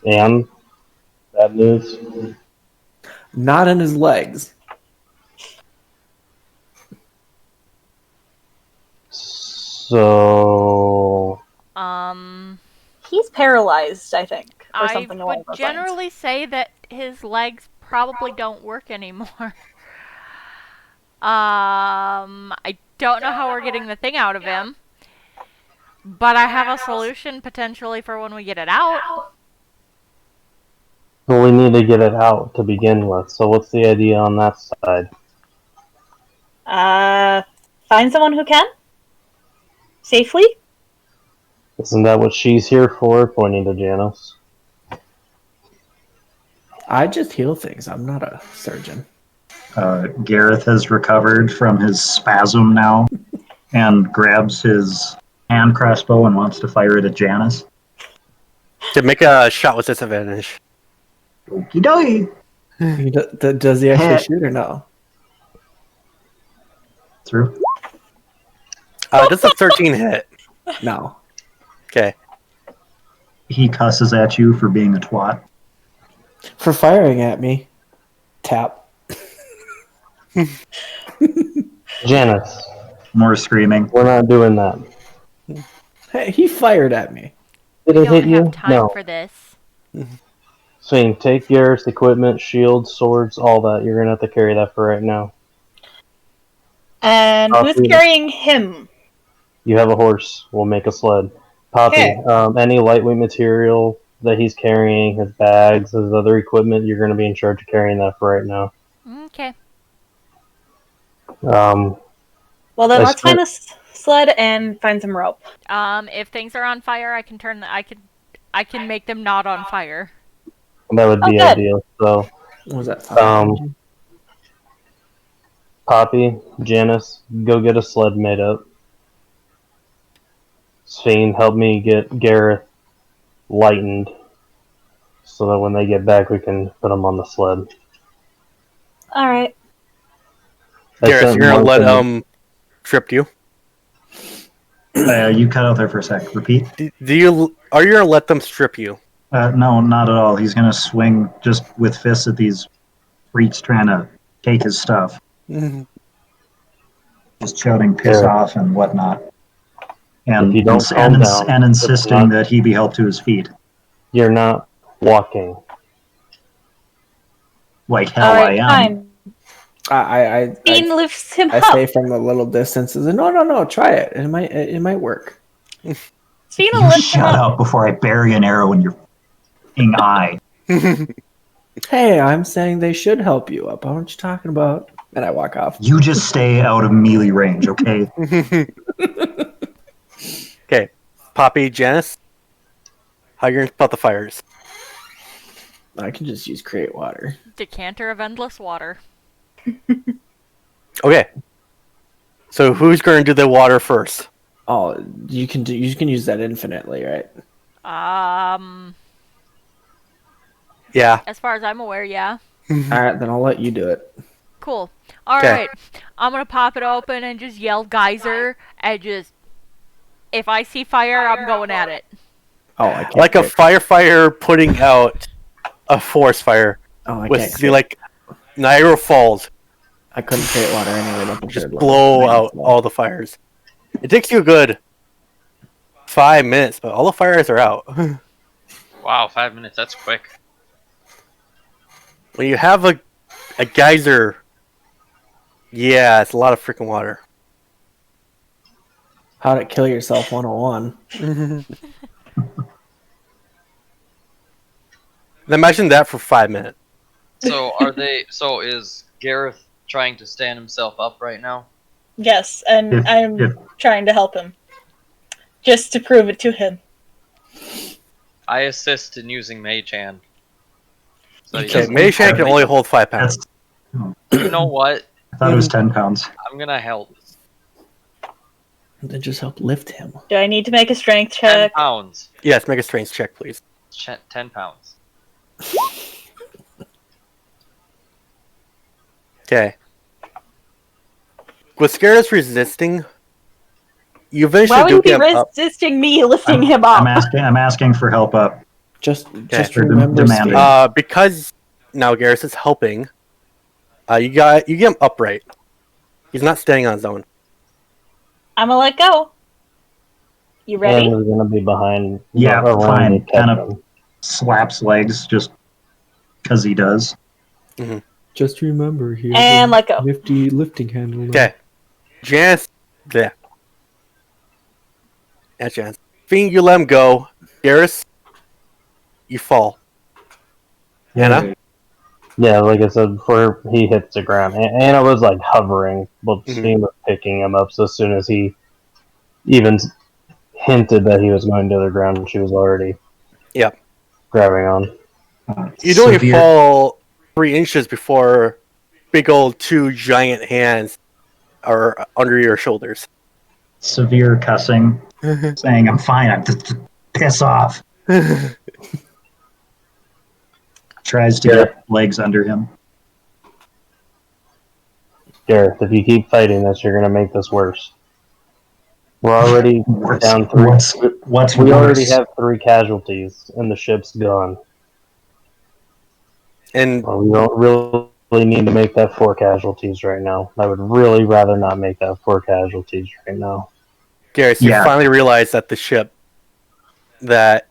And bad news. Not in his legs. So He's paralyzed, I think, or I something along would those lines. generally say that his legs probably don't work anymore. I don't know how we're getting the thing out of him, but I have a solution potentially for when we get it out. well, we need to get it out to begin with. So what's the idea on that side? Find someone who can safely. Isn't that what she's here for? Pointing to Janice. I just heal things. I'm not a surgeon. Gareth has recovered from his spasm now and grabs his hand crossbow and wants to fire it at Janice. To make a shot with disadvantage. Okie dokie. Does he actually Hit. shoot or no? Through. Does a 13 hit? No. Okay. He cusses at you for being a twat. For firing at me. Tap. Janice, More screaming. we're not doing that. Hey, he fired at me. Did We it hit don't you? have time No. for this. Swing, take Garrett's equipment, shields, swords, all that. You're gonna have to carry that for right now. And who's Poppy, carrying him? You have a horse. We'll make a sled. Poppy, Okay. any lightweight material that he's carrying, his bags, his other equipment, you're gonna be in charge of carrying that for right now. Okay. Well, then I let's spent- find a sled and find some rope. If things are on fire, I can make them not on fire. That would be good. ideal. So, What was that? Poppy, Janice, go get a sled made up. Sphene, help me get Gareth lightened so that when they get back, we can put them on the sled. All right. Gareth, you're gonna let trip you. You cut out there for a sec. Repeat. Are you gonna let them strip you? No, not at all. He's going to swing just with fists at these freaks trying to take his stuff. Just shouting piss Yeah. off and whatnot. And, If you don't calm down, and insisting it's not- that he be helped to his feet. You're not walking. Like hell All I right, am. fine. I Bean lifts him I up. stay from a little distance and say, no, try it. It might work. Bean You will lift him shut up. up before I bury an arrow in your f***ing eye. Hey, I'm saying they should help you up. What you talking about? And I walk off. You just stay out of melee range, okay? Okay. Poppy, Janice, how you gonna put out the fires? I can just use create water. Decanter of endless water. Okay. So who's gonna do the water first? Oh, you can use that infinitely, right? Yeah. As far as I'm aware, yeah. All right, then I'll let you do it. Cool. Alright. I'm gonna pop it open and just yell geyser and just... If I see fire, I'm going at it. Oh, I can't. Like a firefighter putting out a forest fire Oh, I with can't. the like Niagara Falls. I couldn't create water anyway. Just blow out all the fires. It takes you a good 5 minutes, but all the fires are out. Wow, 5 minutes. That's quick. When you have a geyser, yeah, it's a lot of freaking water. How to kill yourself 101. Imagine that for 5 minutes. So are they? So is Gareth trying to stand himself up right now? Yes, and If- I'm if- trying to help him. Just to prove it to him. I assist in using Mage Hand. So he Okay, doesn't- Mage Hand can only hold 5 pounds. That's, You know what? I thought it was 10 pounds. I'm gonna help. Then just help lift him. Do I need to make a strength 10 check? pounds. Yes, make a strength check, please. 10 pounds. Okay. With Scaradus resisting, you eventually Why would do you be get up. resisting me lifting him up? I'm asking for help up. Just Or remember, demand it. Sphere. Because now Garrus is helping, you get him upright. He's not standing on his own. I'm gonna let go. You ready? And we're gonna be behind. Yeah, around fine. to catch Kind of him. slaps legs just because he does. Just remember here. And let go. Nifty lifting handle. Okay. Janice, there. That's Janice. Fiend, you let him go. Garrus, you fall. Anna? Yeah, like I said before, he hits the ground. Anna was like hovering, but Mhm. Steam was picking him up. So as soon as he even hinted that he was going to the ground, she was already Yep. grabbing on. You'd only severe, fall 3 inches before big old 2 giant hands are under your shoulders. severe cussing, saying, I'm fine, I'm just piss off. Tries to get legs under him. Gareth, if you keep fighting this, you're gonna make this worse. We're already down 3. What's we worse? already have 3 casualties, and the ship's gone. And we don't really need to make that 4 casualties right now. I would really rather not make that 4 casualties right now. Gareth, you finally realize that the ship that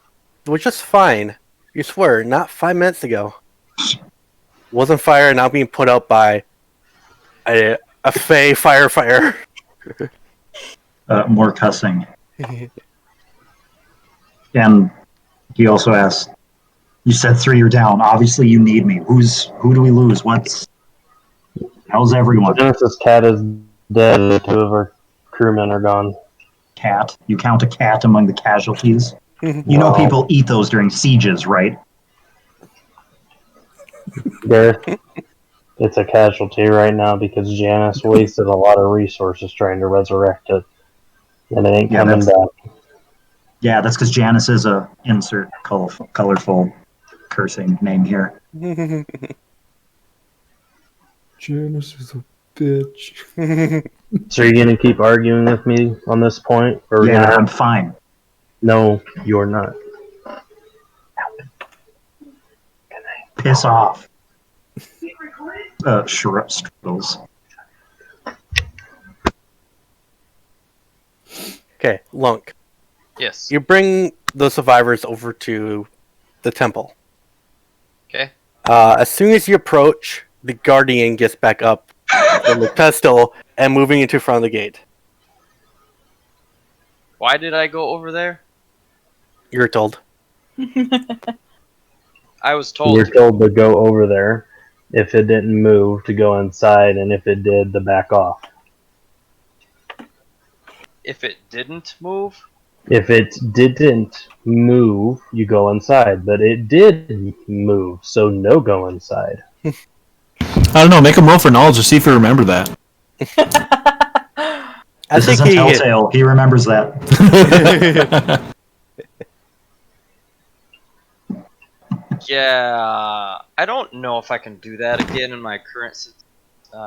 was just fine, you swear, not 5 minutes ago, was on fire and now being put out by a Fey firefighter. More cussing. And he also asked, you said 3 are down. Obviously you need me. Who do we lose? How's everyone? Genesis Cat is dead. 2 of our crewmen are gone. Cat? You count a cat among the casualties? You know people eat those during sieges, right? Gareth, it's a casualty right now because Janice wasted a lot of resources trying to resurrect it. And it ain't coming back. Yeah, that's because Janice is a insert colorful cursing name here. Janice is a bitch. So you're gonna keep arguing with me on this point? Or I'm fine. No, you're not. Piss off. Struggles. Okay, Lunk. Yes. You bring the survivors over to the temple. Okay. As soon as you approach, the guardian gets back up from the pedestal and moving into front of the gate. Why did I go over there? You're told. I was told. You're told to go over there. If it didn't move, to go inside, and if it did, to back off. If it didn't move? If it didn't move, you go inside. But it did move, so no go inside. I don't know. Make him roll for knowledge to see if you remember that. This isn't Telltale. He remembers that. Yeah, I don't know if I can do that again in my current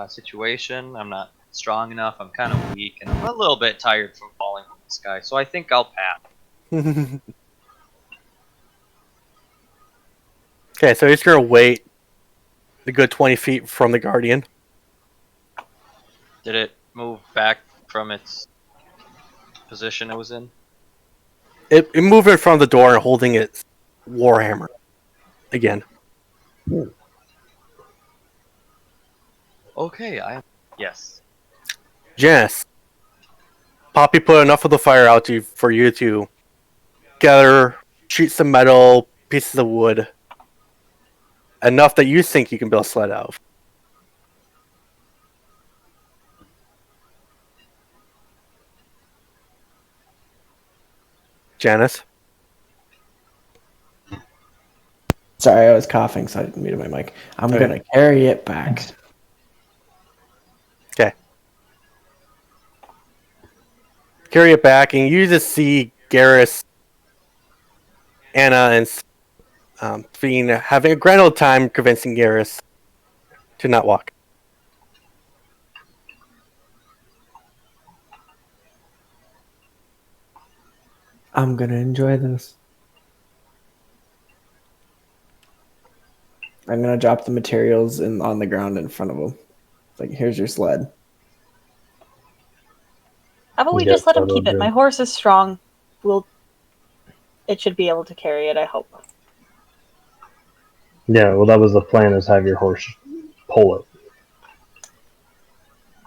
situation. I'm not strong enough. I'm kind of weak, and I'm a little bit tired from falling from the sky. So I think I'll pass. Okay, so he's gonna wait a good 20 feet from the guardian. Did it move back from its position it was in? It moved in front of the door and holding its warhammer. Again. Okay, yes. Janice, Poppy put enough of the fire out for you to gather sheets of metal, pieces of wood, enough that you think you can build a sled out of. Janice? Sorry, I was coughing, so I didn't mute my mic. I'm going to carry it back. Okay. Carry it back, and you just see Garrus, Anna, and Fiend having a grand old time convincing Garrus to not walk. I'm going to enjoy this. I'm going to drop the materials on the ground in front of him. It's like, here's your sled. How about we just let him keep it? My horse is strong. It should be able to carry it, I hope. Yeah, well, that was the plan, is have your horse pull it.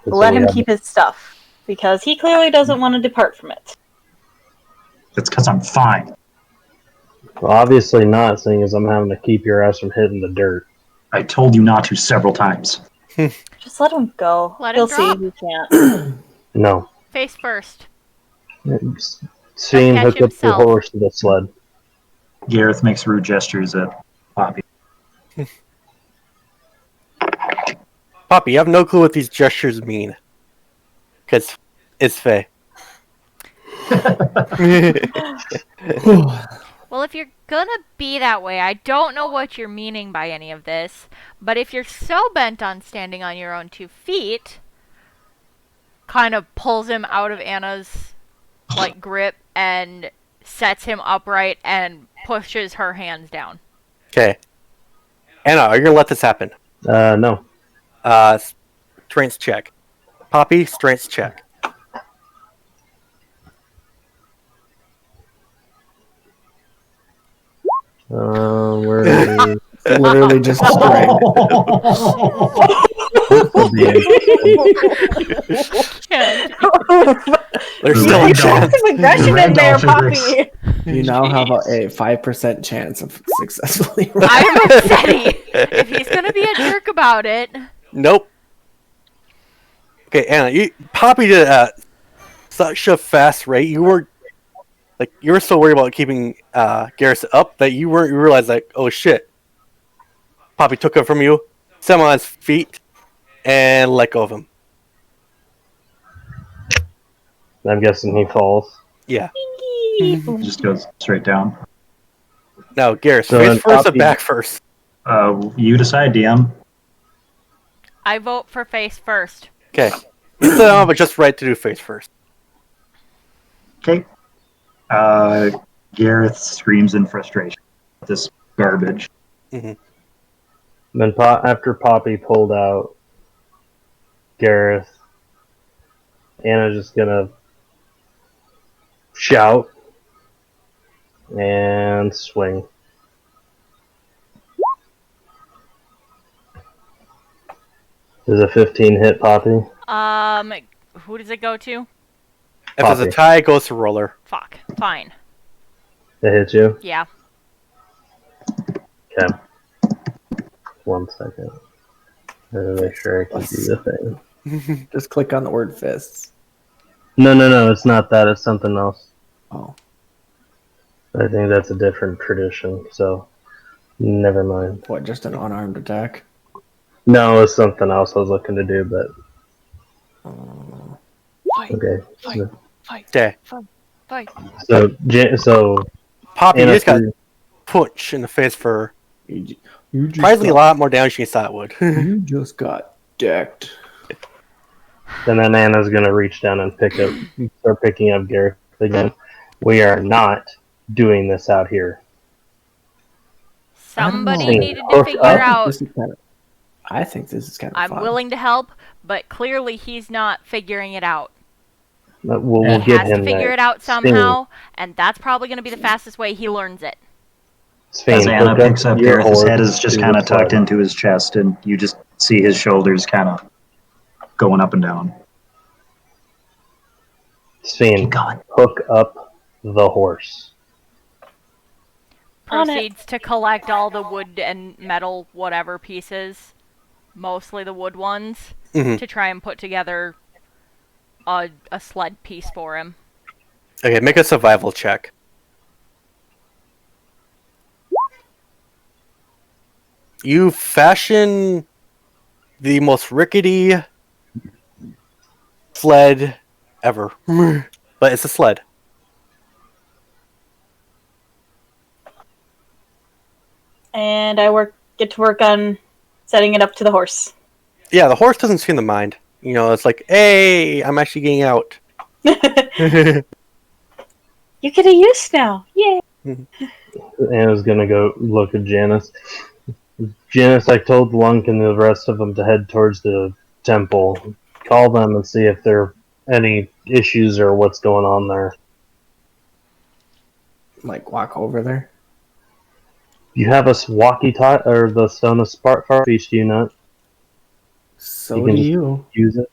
Let him keep his stuff, because he clearly doesn't want to depart from it. It's because I'm fine. Well, obviously not, seeing as I'm having to keep your ass from hitting the dirt. I told you not to several times. Just let him go. He'll see he can't. No. Face first. Seeing hook up the horse to the sled. Gareth makes rude gestures at Poppy. Poppy, you have no clue what these gestures mean. Because it's Faye. Well, if you're gonna be that way, I don't know what you're meaning by any of this, but if you're so bent on standing on your own 2 feet, kind of pulls him out of Anna's like grip and sets him upright and pushes her hands down. Okay. Anna, are you gonna let this happen? No. Strength check. Poppy, strength check. Where is Literally just strength. There's You still a put chance. passive aggression in there, Poppy. You now have a 5% chance of successfully. I'm upsetty. If he's gonna be a jerk about it. Nope. Okay, Anna, Poppy did such a fast rate. You were so worried about keeping Garrus up that you realized like, oh shit. Poppy took him from you, set him on his feet, and let go of him. I'm guessing he falls. Yeah. Just goes straight down. No, Garrus, So face then first or Poppy- back first? You decide, DM. I vote for face first. Okay. You still have just right to do face first. Okay. Gareth screams in frustration at this garbage. Mm-hmm. Then after Poppy pulled out Gareth, Anna's just gonna shout and swing. Does a 15 hit Poppy? Who does it go to? If there's a Poppy. tie, it goes to roller. Fuck. Fine. It hits you? Yeah. Okay. 1 second. I'm gonna make sure I can do the thing. Just click on the word fists. No, it's not that. It's something else. Oh. I think that's a different tradition, so never mind. What, just an unarmed attack? No, it's something else I was looking to do, but Fight, okay. fight, fight, Okay. fight. So Poppy, you Anna just got threw- punched in the face for You just surprisingly a got, lot more damage than you thought it would. you just got decked. and then Anna's gonna reach down and start picking up Gareth again. We are not doing this out here. Somebody know. needed to Hook figure up. out. I think this is kind of I'm fun. willing to help, but clearly he's not figuring it out. We'll He get has to him figure there. it out somehow, and that's probably going to be the fastest way he learns it. Spain, As Anna hook picks up your Gareth, his horse head is just to kind the of tucked sled. into his chest, and you just see his shoulders kind of going up and down. Spain, Keep going. hook up the horse. On it. Proceeds to collect all the wood and metal whatever pieces, mostly the wood ones, Mhm. to try and put together a sled piece for him. Okay, make a survival check. You fashion the most rickety sled ever. But it's a sled. And I get to work on setting it up to the horse. Yeah, the horse doesn't seem to mind. You know, it's like, hey, I'm actually getting out. You get a use now. Yay. Anna's gonna go look at Janice. Janice, I told Lunk and the rest of them to head towards the temple. Call them and see if there are any issues or what's going on there. Like, walk over there. You have a walkie-talkie or the stone of Farfeast, do you not? So You can do just- you. Use it.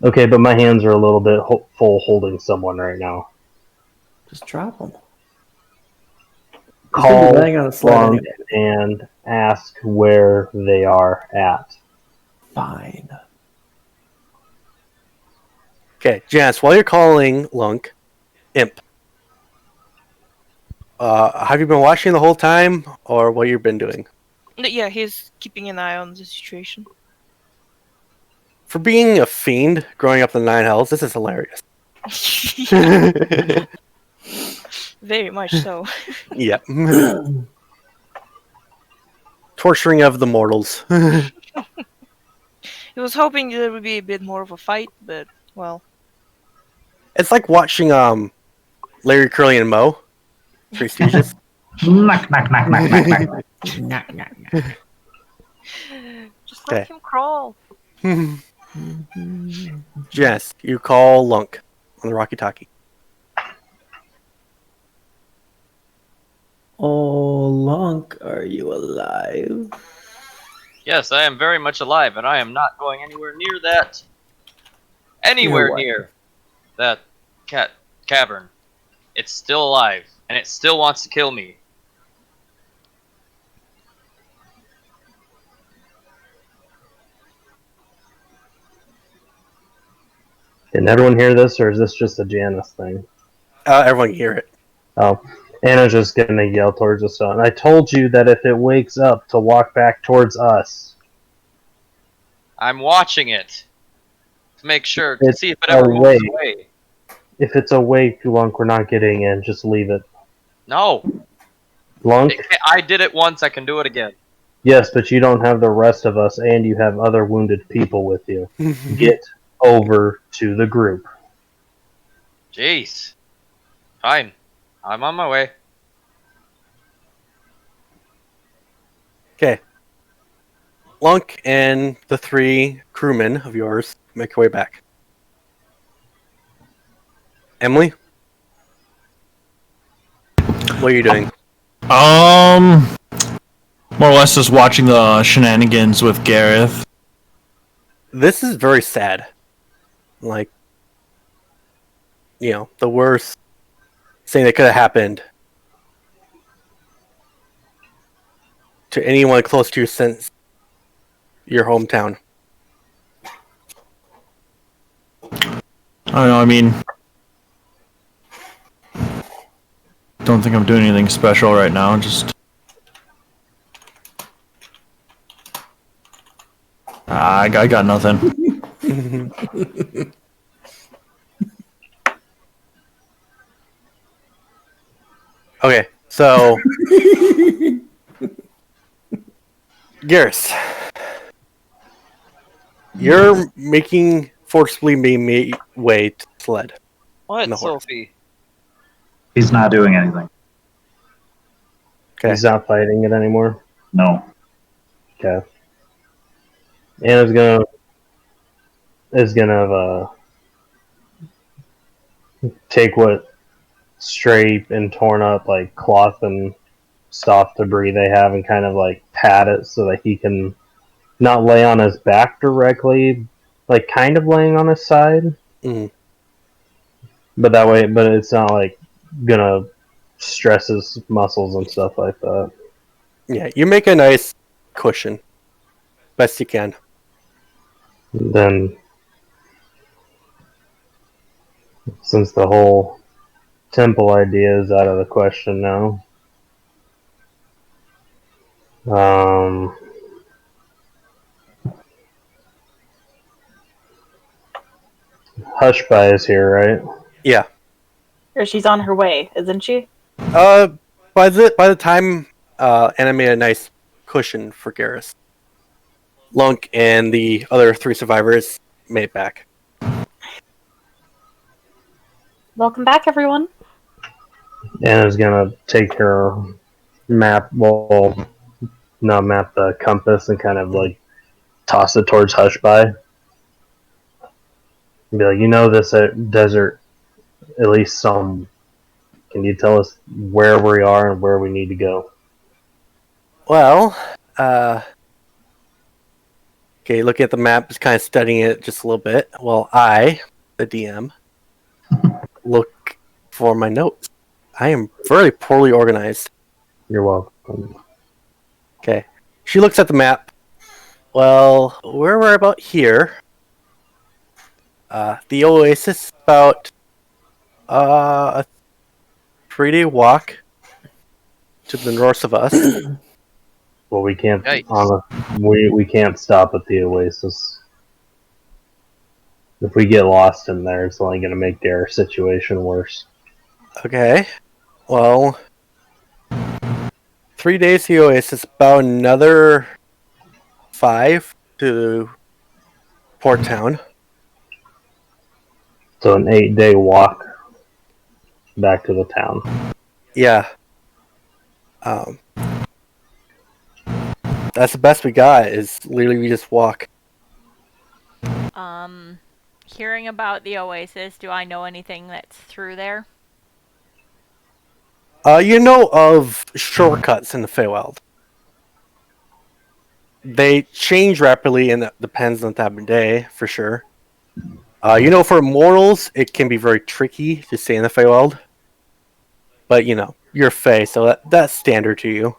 Okay, but my hands are a little bit full holding someone right now. Just drop them. Call laying on a sled Lunk anyway. and ask where they are at. Fine. Okay, Janice, while you're calling Lunk, Imp, have you been watching the whole time, or what you've been doing? Yeah, he's keeping an eye on the situation. For being a fiend growing up in the Nine Hells, this is hilarious. Very much so. Yep. Torturing of the mortals. He was hoping there would be a bit more of a fight, but, well. It's like watching Larry, Curly, and Moe. Three Stooges. Knock, knock, knock, knock, knock, knock. Knock, knock, knock. Just let Okay. him crawl. Jess, you call Lunk on the Rocky Talkie. Oh, Lunk, are you alive? Yes, I am very much alive, and I am not going anywhere near that. Anywhere what? near that cavern. It's still alive, and it still wants to kill me. Can everyone hear this, or is this just a Janice thing? Everyone can hear it. Oh, Anna's just gonna yell towards the sun. I told you that if it wakes up to walk back towards us. I'm watching it to make sure to It's see if it ever moves awake. away. If it's awake, Lunk, we're not getting in. Just leave it. No, Lunk? I did it once. I can do it again. Yes, but you don't have the rest of us, and you have other wounded people with you. Get over to the group. Jeez. Fine. I'm on my way. Okay. Lunk and the three crewmen of yours make your way back. Emily? What are you doing? More or less just watching the shenanigans with Gareth. This is very sad. Like, the worst thing that could have happened to anyone close to you since your hometown. I don't know, I mean... Don't think I'm doing anything special right now, just... I got nothing. Okay, so... Garrus. You're forcibly making way to the sled. What, And the horse. Sophie? He's not doing anything. Okay. He's not fighting it anymore. No. Okay. Anna's gonna take what stray and torn up like cloth and soft debris they have and kind of like pat it so that he can not lay on his back directly, like kind of laying on his side. Mhm. But that way, but it's not like gonna stress his muscles and stuff like that. Yeah, you make a nice cushion. Best you can. Then, since the whole temple idea is out of the question now, Hushby is here, right? Yeah. Or she's on her way, isn't she? By the time Anna made a nice cushion for Garrus, Lunk and the other three survivors made it back. Welcome back, everyone. Anna's gonna take her map, the compass, and kind of like toss it towards Hushby. And be like, this desert, at least some. Can you tell us where we are and where we need to go? Well, okay, looking at the map, just kind of studying it just a little bit. Well, I, the DM, look for my notes. I am very poorly organized. You're welcome. Okay. She looks at the map. Well, we're about here. The oasis is about a 3-day walk to the north of us. Well, we can't. Yikes. We can't stop at the Oasis. If we get lost in there, it's only going to make their situation worse. Okay. Well, 3 days to the Oasis, about another 5 to Port Town. So an 8-day walk back to the town. Yeah. That's the best we got. Is literally we just walk. Hearing about the Oasis, do I know anything that's through there? You know of shortcuts in the Feywild. They change rapidly, and it depends on the time of day, for sure. You know, for mortals, it can be very tricky to stay in the Feywild. But, you know, you're Fey, so that's standard to you.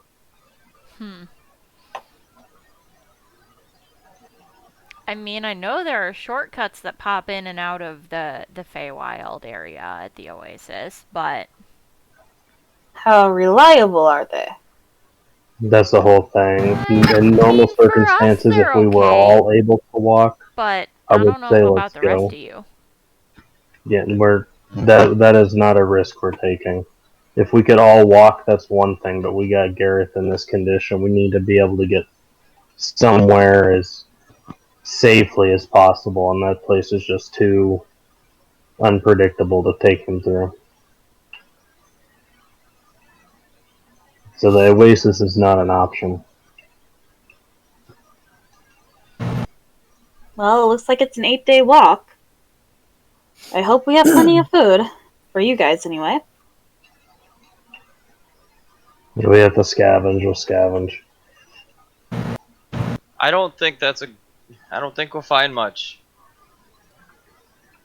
I mean, I know there are shortcuts that pop in and out of the Feywild area at the Oasis, but How reliable are they? That's the whole thing. In normal circumstances, if they're we were okay. all able to walk, but I I would don't know say about let's the rest go. of you. Yeah, that is not a risk we're taking. If we could all walk, that's one thing, but we got Gareth in this condition. We need to be able to get somewhere as safely as possible, and that place is just too unpredictable to take him through. So the Oasis is not an option. Well, it looks like it's an 8-day walk. I hope we have plenty of food. For you guys, anyway. If we have to scavenge, we'll scavenge. I don't think we'll find much.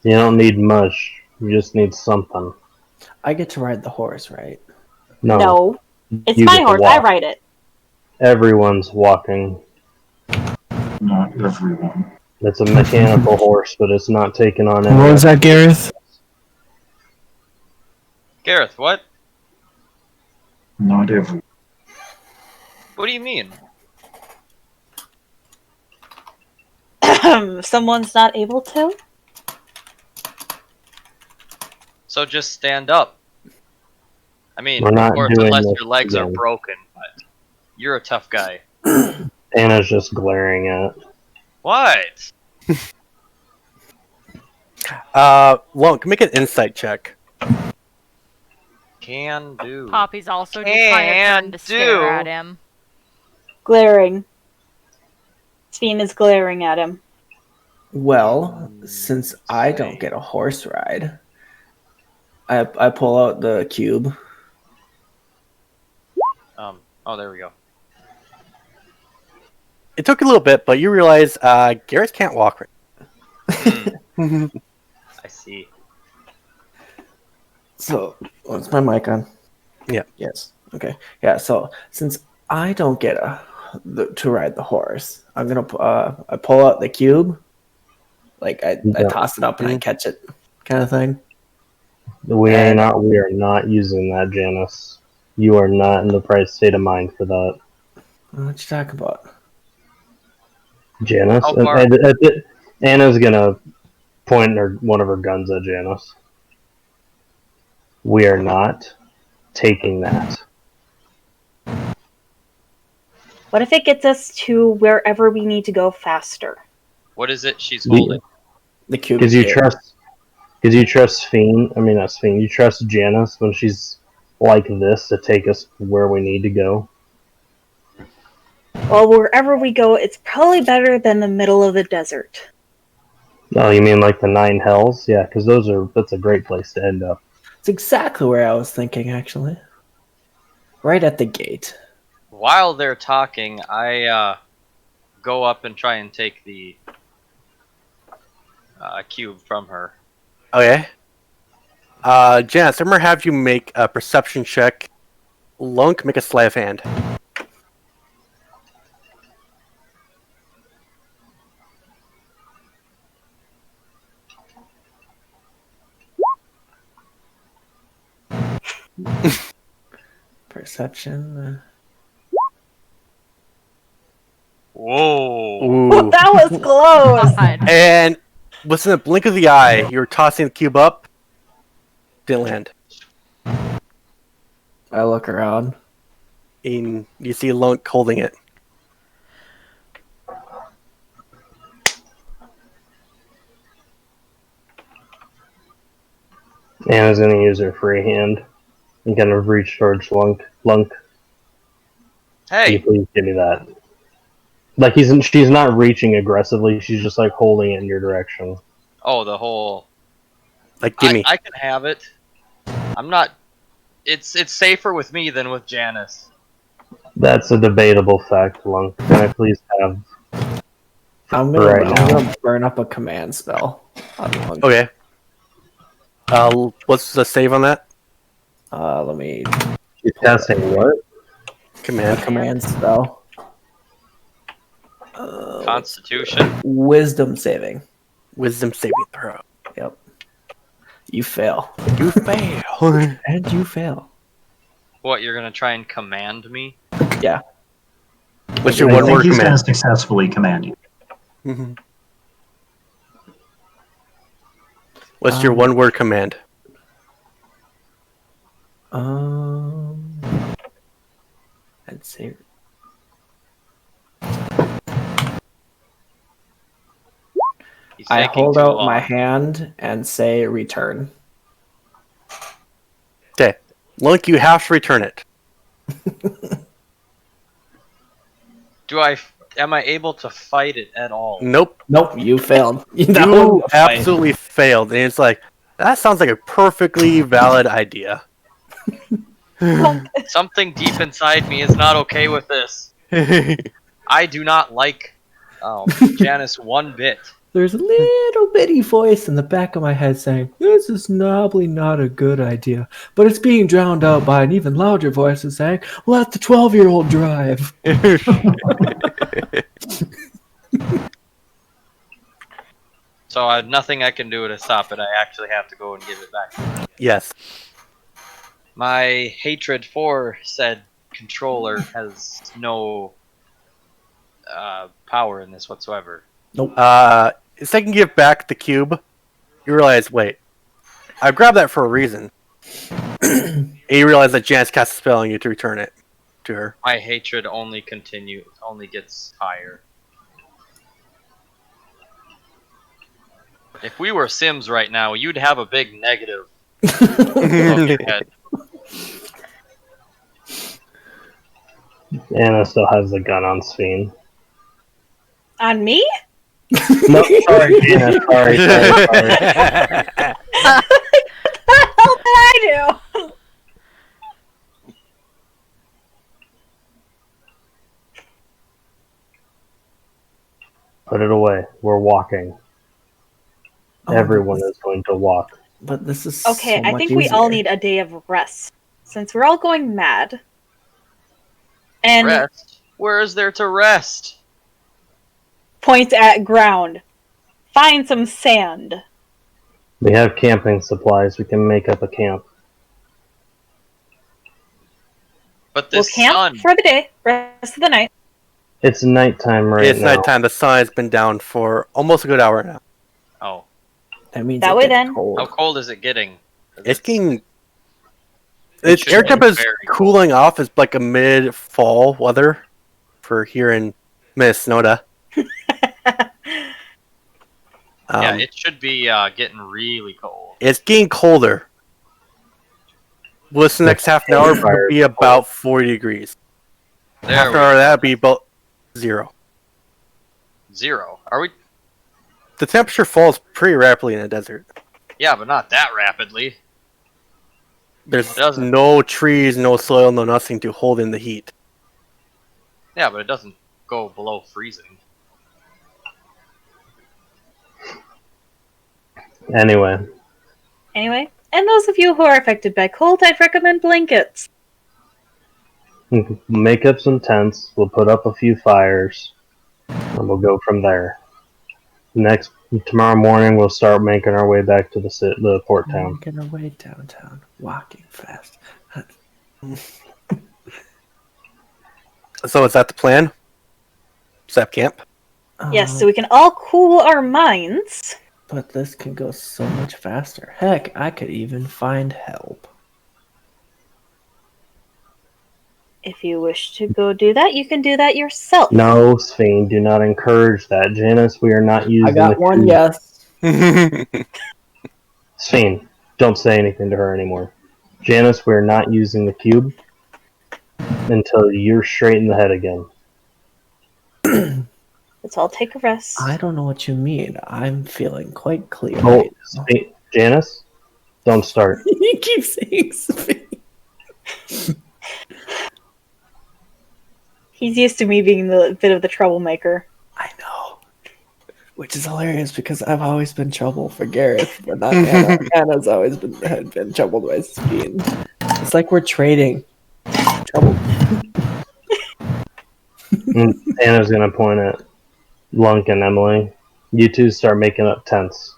You don't need much. You just need something. I get to ride the horse, right? No. It's You my get to horse. I walk. ride it. Everyone's walking. Not everyone. It's a mechanical horse, but it's not taking on any. What was that, Gareth? Gareth, what? Not everyone. What do you mean? Someone's not able to? So just stand up. I mean, We're not of course, doing unless this your legs are again. broken, but you're a tough guy. Anna's just glaring at it. What? Lunk, make an insight check. Can do. Poppy's also just kind of turned to stare at him. Glaring. Sphene is glaring at him. Well, since I don't get a horse ride, I pull out the cube. Oh, there we go. It took a little bit, but you realize Gareth can't walk right. I see. So, what's my mic on? Yeah. Yes. Okay. Yeah. So since I don't get to ride the horse, I'm gonna I pull out the cube, like I toss it up and I catch it, kind of thing. We are not using that, Janice. You are not in the right state of mind for that. What you talking about? Janice? Anna's gonna point one of her guns at Janice. We are not taking that. What if it gets us to wherever we need to go faster? What is it she's holding? The cube. Because you trust Sphene. I mean, not Sphene. You trust Janice when she's like this to take us where we need to go. Well, wherever we go, it's probably better than the middle of the desert. Oh, you mean like the 9 Hells? Yeah, because that's a great place to end up. It's exactly where I was thinking, actually. Right at the gate. While they're talking, I go up and try and take the cube from her. Okay. Janice, I'm gonna have you make a perception check. Lunk, make a sleight of hand. Perception. Whoa. Ooh. That was close. God. And within a blink of the eye, you were tossing the cube up. Didn't land. I look around. And you see Lunk holding it. Anna's gonna use her free hand and kind of reach towards Lunk. Lunk, can you Hey. please give me that? Like she's not reaching aggressively. She's just like holding it in your direction. Oh, the whole. Like, gimme. I can have it. I'm not. It's safer with me than with Janice. That's a debatable fact, Lunk. Can I please have? I'm gonna burn up a command spell on one. Okay. What's the save on that? Let me She's casting what? command spell. Constitution. Wisdom saving. Wisdom saving throw. Yep. You fail. You fail. And you fail. What, you're gonna try and command me? Yeah. What's your I one think word he's going command? to successfully command you. Mm-hmm. What's your one word command? I'd say He's I taking hold too out long. my hand and say return. Okay. Lunk, you have to return it. Am I able to fight it at all? Nope. Nope, you failed. That You wasn't a fight. absolutely failed. And it's like, that sounds like a perfectly valid idea. Something deep inside me is not okay with this. I do not like Janice one bit. There's a little bitty voice in the back of my head saying, this is probably not a good idea. But it's being drowned out by an even louder voice that's saying, let the 12-year-old drive. So I have nothing I can do to stop it. I actually have to go and give it back. Yes. My hatred for said controller has no power in this whatsoever. Nope. Second give back the cube, you realize, wait, I grabbed that for a reason. And you realize that Janice cast a spell on you to return it to her. My hatred only gets higher. If we were Sims right now, you'd have a big negative above your head. Anna still has the gun on Sven. On me? No, sorry, Anna. Sorry. What the hell did I do? Put it away. We're walking. Everyone is going to walk. But this is Okay, so I much think we all easier. need a day of rest. Since we're all going mad. And Rest? Where is there to rest? point at ground. Find some sand. We have camping supplies. We can make up a camp. But We'll this camp sun. for the day, rest of the night. It's nighttime right It's now. nighttime. The sun has been down for almost a good hour now. Oh, That means That it way gets then. cold. how cold is it getting? 'Cause It's getting. It Its should air be temp is very cooling off. It's like a mid-fall weather for here in Minnesota. yeah, it should be getting really cold. It's getting colder. What's the next half an hour? It'll be about 40 degrees. There Half we an hour of go. that would be about 0. 0. Are we? The temperature falls pretty rapidly in the desert. Yeah, but not that rapidly. There's It doesn't. no trees, no soil, no nothing to hold in the heat. Yeah, but it doesn't go below freezing. Anyway, And those of you who are affected by cold, I'd recommend blankets. we can make up some tents. We'll put up a few fires, and we'll go from there. Tomorrow morning, we'll start making our way back to the port town. Making our way downtown, walking fast. So is that the plan? set up camp. Yes, so we can all cool our minds. But this can go so much faster. Heck, I could even find help. If you wish to go do that, you can do that yourself. No, Sphene, do not encourage that. Janice, we are not using I got the one cube. yes. Sphene, don't say anything to her anymore. Janice, we are not using the cube until you're straight in the head again. Let's all take a rest. I don't know what you mean. I'm feeling quite clear. Oh, right now. Janice, don't start. You keep saying something. He's used to me being the bit of the troublemaker. I know. Which is hilarious because I've always been trouble for Gareth, but not Anna. Anna's always been troubled by Sphene. It's like we're trading trouble. Anna's gonna point at Lunk and Emily. You two start making up tents.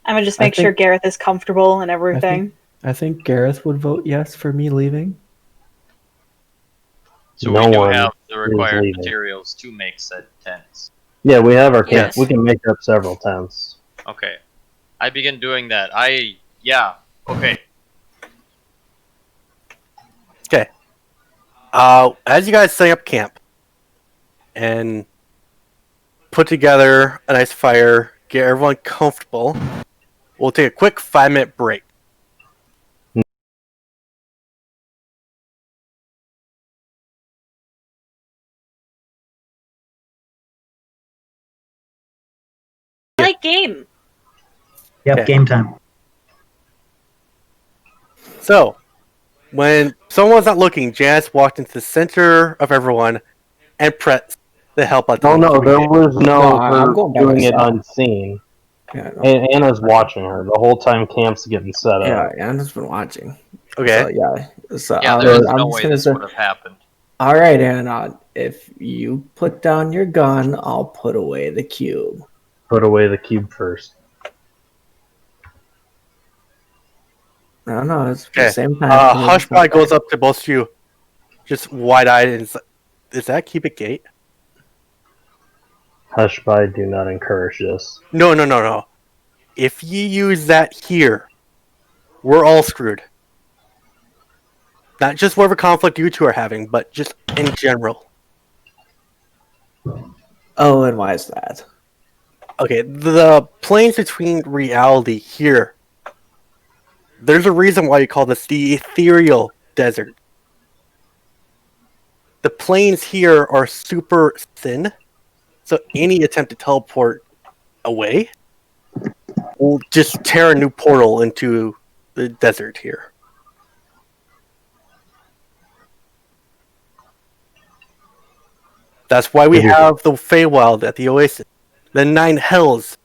I'm gonna just make sure Gareth is comfortable and everything. I think Gareth would vote yes for me leaving. So No we do one have the required leaving. materials to make said tents. Yeah, we have our camp. Yes. We can make up several tents. Okay. I begin doing that. Okay. Okay. As you guys set up camp and put together a nice fire, get everyone comfortable, we'll take a quick 5-minute break. Like game. Yep, Okay. game time. So, when someone's not looking, Janice walked into the center of everyone and pressed the help button. Oh no, there was no I'm her going by doing it myself. unseen. Yeah, no. And Anna's watching her the whole time camp's getting set Yeah, up. Anna's been watching. Okay. So, yeah. So, Yeah, there's I'm no just way gonna this say, would have happened. all right, Anna, if you put down your gun, I'll put away the cube. Put away the cube first. No, it's Okay. the same time. Hush probably goes up to both of you, just wide-eyed, and is that Cupid Gate? Hush by, do not encourage this. No. If you use that here, we're all screwed. Not just whatever conflict you two are having, but just in general. Oh, and why is that? Okay, the planes between reality here. There's a reason why you call this the ethereal desert. The planes here are super thin, so any attempt to teleport away will just tear a new portal into the desert here. That's why we have the Feywild at the Oasis, the 9 Hells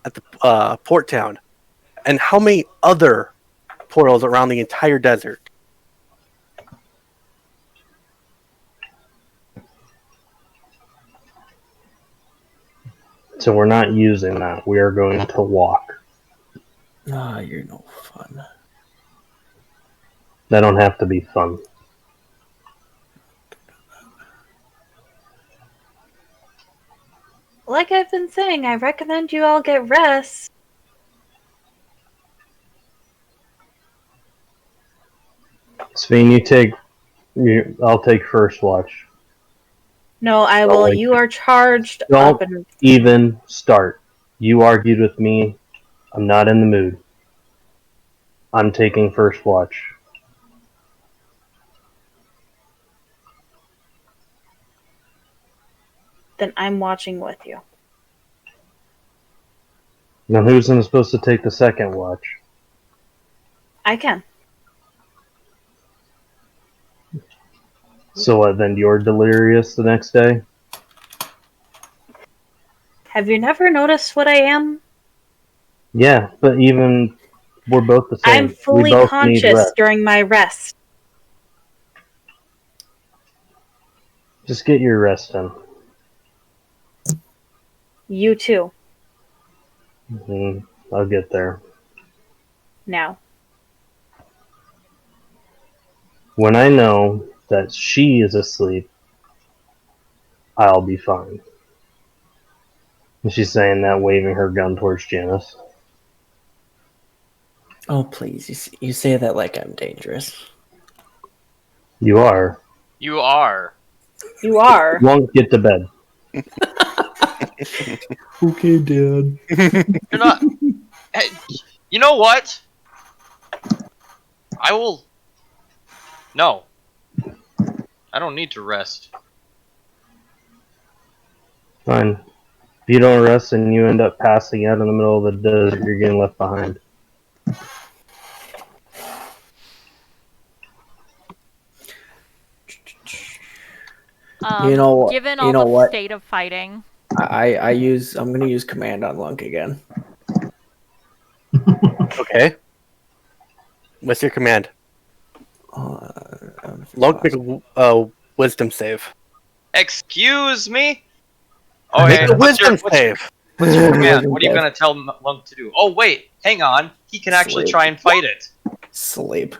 at the port town, and how many other portals around the entire desert. So we're not using that. We are going to walk. Ah, you're no fun. That don't have to be fun. Like I've been saying, I recommend you all get rest. Sphene, I'll take first watch. No, I Don't will. like You are charged Don't up and even start. You argued with me. I'm not in the mood. I'm taking first watch. then I'm watching with you. Now who's supposed to take the second watch? I can. So what, then you're delirious the next day? Have you never noticed what I am? Yeah, but even we're both the same. I'm fully we both need conscious rest. during my rest. Just get your rest in. You too. I'll get there. Now. When I know that she is asleep, I'll be fine. And she's saying that, waving her gun towards Janice. Oh, please. You say that like I'm dangerous. You are. You are. You are. Won't get to bed. Okay, Dad. You're not. Hey, you know what? I will. No. I don't need to rest. Fine. If you don't rest and you end up passing out in the middle of the desert, you're getting left behind. You know what? Given You all know the what? state of fighting, I'm gonna use command on Lunk again. Okay. What's your command? Lunk, make a wisdom save. Excuse me? Oh, Make hey, a wisdom save. What's your command? Wisdom What are you save. going to tell Lunk to do? Oh, wait. Hang on. He can actually Sleep. try and fight it. Sleep.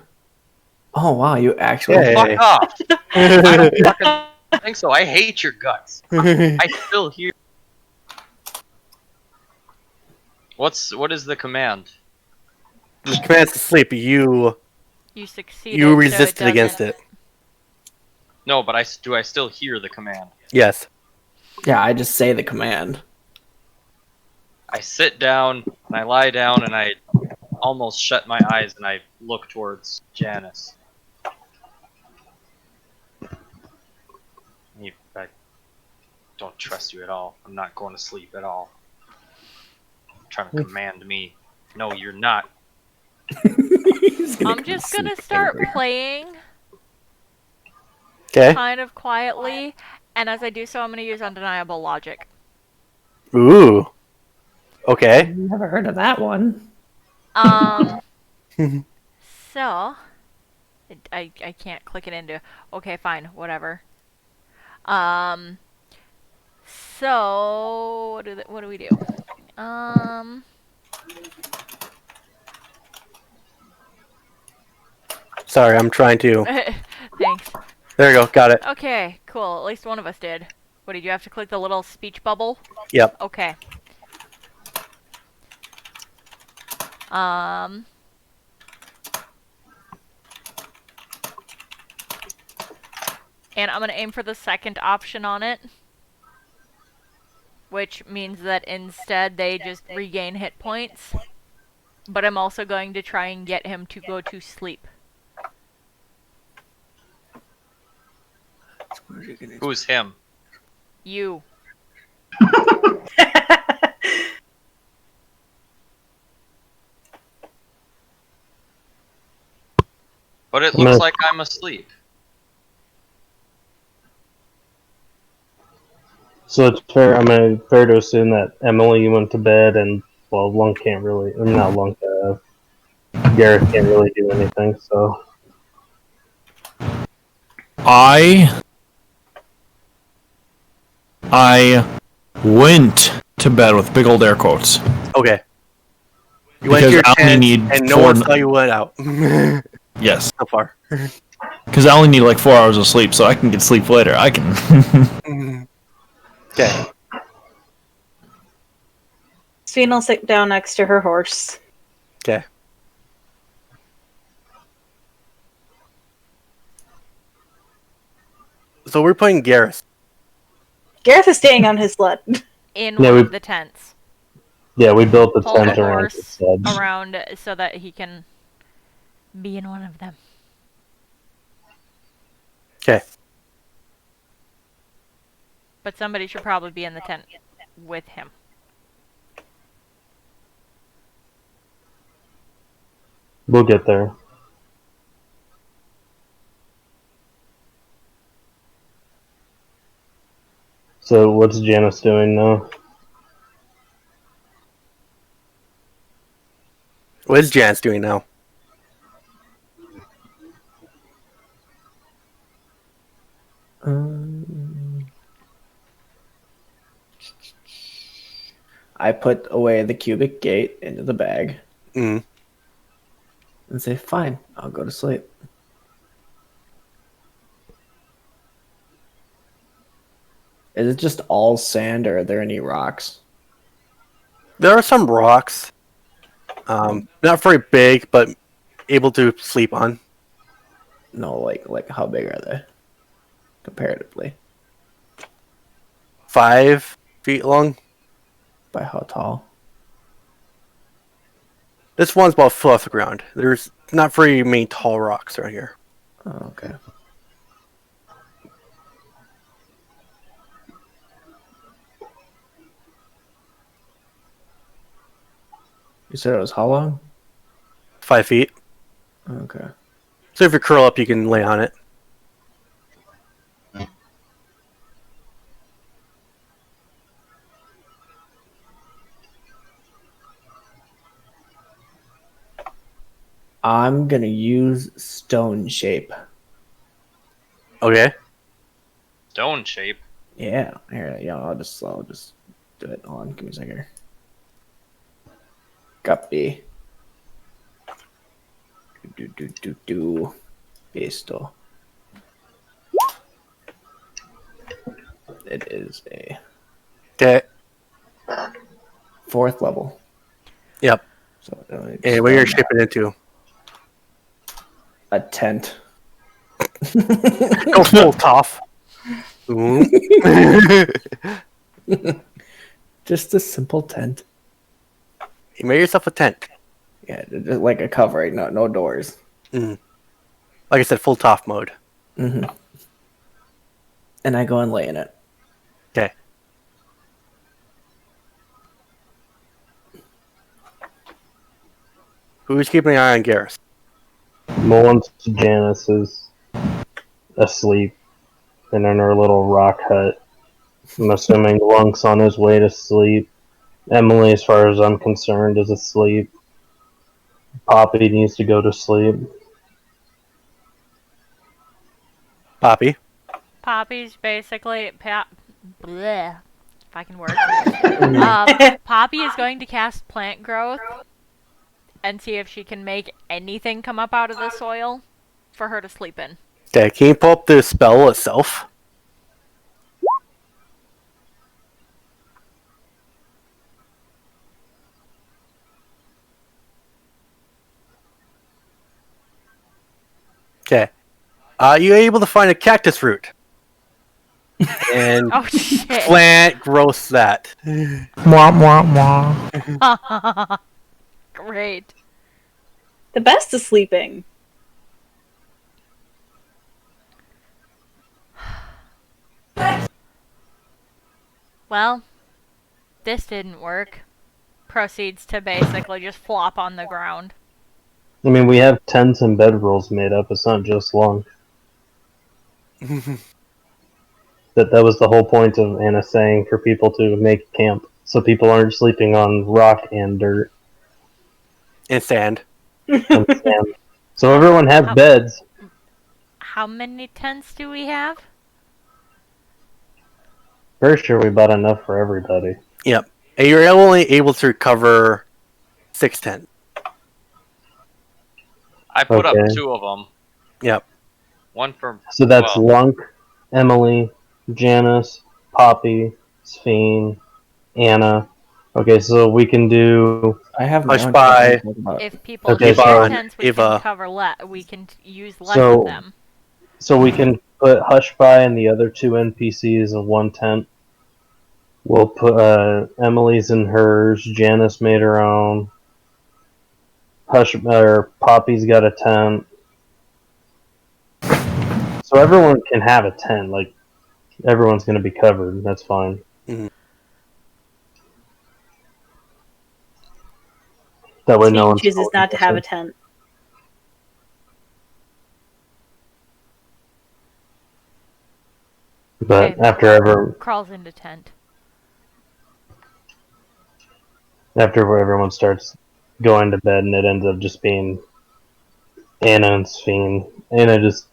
Oh wow, you actually. Yay. Fuck off. I don't fucking think so. I hate your guts. I still hear. What is the command? The command's to sleep. You succeeded. you so resisted against doesn't- it. No, but do I still hear the command? Yes. Yeah, I just say the command. I sit down and I lie down and I almost shut my eyes and I look towards Janice. I don't trust you at all. I'm not going to sleep at all. You're trying to command me. No, you're not. I'm just gonna start playing Okay. kind of quietly, and as I do so, I'm gonna use undeniable logic. Ooh. Okay. Never heard of that one. So I can't click it into. Okay, fine, whatever. So what do we do? Sorry, I'm trying to. Thanks. There you go. Got it. Okay, cool. At least one of us did. What did you have to click the little speech bubble? Yep. Okay. And I'm gonna aim for the second option on it, which means that instead they just regain hit points. But I'm also going to try and get him to go to sleep. Who's him? You. But it looks like I'm asleep. So it's fair. Fair to assume that Emily went to bed, and well, Lunk can't really. Not Lunk. Gareth can't really do anything. So I went to bed with big old air quotes. Okay. You went Because to your I only tent, need and no 4 one saw you went out. Yes. So far. Because I only need like 4 hours of sleep, so I can get sleep later. I can. Okay. Sveen will sit down next to her horse. Okay. So we're playing Gareth. Gareth is staying on his sled. In Yeah, one we- of the tents. yeah, we built the Pull the tent around the horse sled. around so that he can be in one of them. Okay. But somebody should probably be in the tent with him. We'll get there. So what's Janice doing now? What is Janice doing now? I put away the cubic gate into the bag Mm. and say, "Fine, I'll go to sleep." Is it just all sand, or are there any rocks? There are some rocks. Not very big, but able to sleep on. No, like how big are they comparatively? 5 feet long. By how tall? This one's about a foot off the ground. There's not very many tall rocks around here. Oh, okay. You said it was how long? 5 feet. Okay. So if you curl up, you can lay on it. I'm gonna use stone shape. Okay. Stone shape. Yeah. Here, yeah. I'll just do it. Hold on. Give me a second. Here. Copy. Do. Esto. It is a Okay. 4th level. Yep. So And what you're shipping into? a tent. Go full tough. Just a simple tent. You made yourself a tent. Yeah, just like a covering, no doors. Like I said, full top mode. And I go and lay in it. Okay. Who's keeping an eye on Garrus? Once Janice is asleep and in her little rock hut, I'm assuming Lunk's on his way to sleep. Emily, as far as I'm concerned, is asleep. Poppy needs to go to sleep. Poppy. Poppy's basically bleh, if I can work. Poppy is going to cast plant growth and see if she can make anything come up out of the soil for her to sleep in. Okay, can you pull up the spell itself? Okay. You able to find a cactus root and Oh shit! plant growth that. Mwah, mwah, mwah. Great. The best is sleeping. Well, this didn't work. Proceeds to basically just flop on the ground. I mean, we have tents and bedrolls made up. It's not just Lunk. That was the whole point of Anna saying for people to make camp, so people aren't sleeping on rock and dirt And sand. and sand. So everyone has beds. How many tents do we have? Pretty sure we bought enough for everybody. Yep. And you're only able to recover 6 tents. I put Okay. up 2 of them. Yep. One for. So that's well, Lunk, Emily, Janice, Poppy, Sphene, Anna. Okay, so we can do. I have Hush my own by. tent. If people Okay, use so- tents, we Eva. can cover we can use less So- of them. So we can put Hush by and the other 2 NPCs in one tent. We'll put Emily's in hers. Janice made her own. Poppy's got a tent. So everyone can have a tent. Like everyone's going to be covered. That's fine. Mhm. That way, no Steve one chooses not to have a tent. But Okay, after crawls into tent. everyone starts going to bed, and it ends up just being Anna and Sphene. Anna just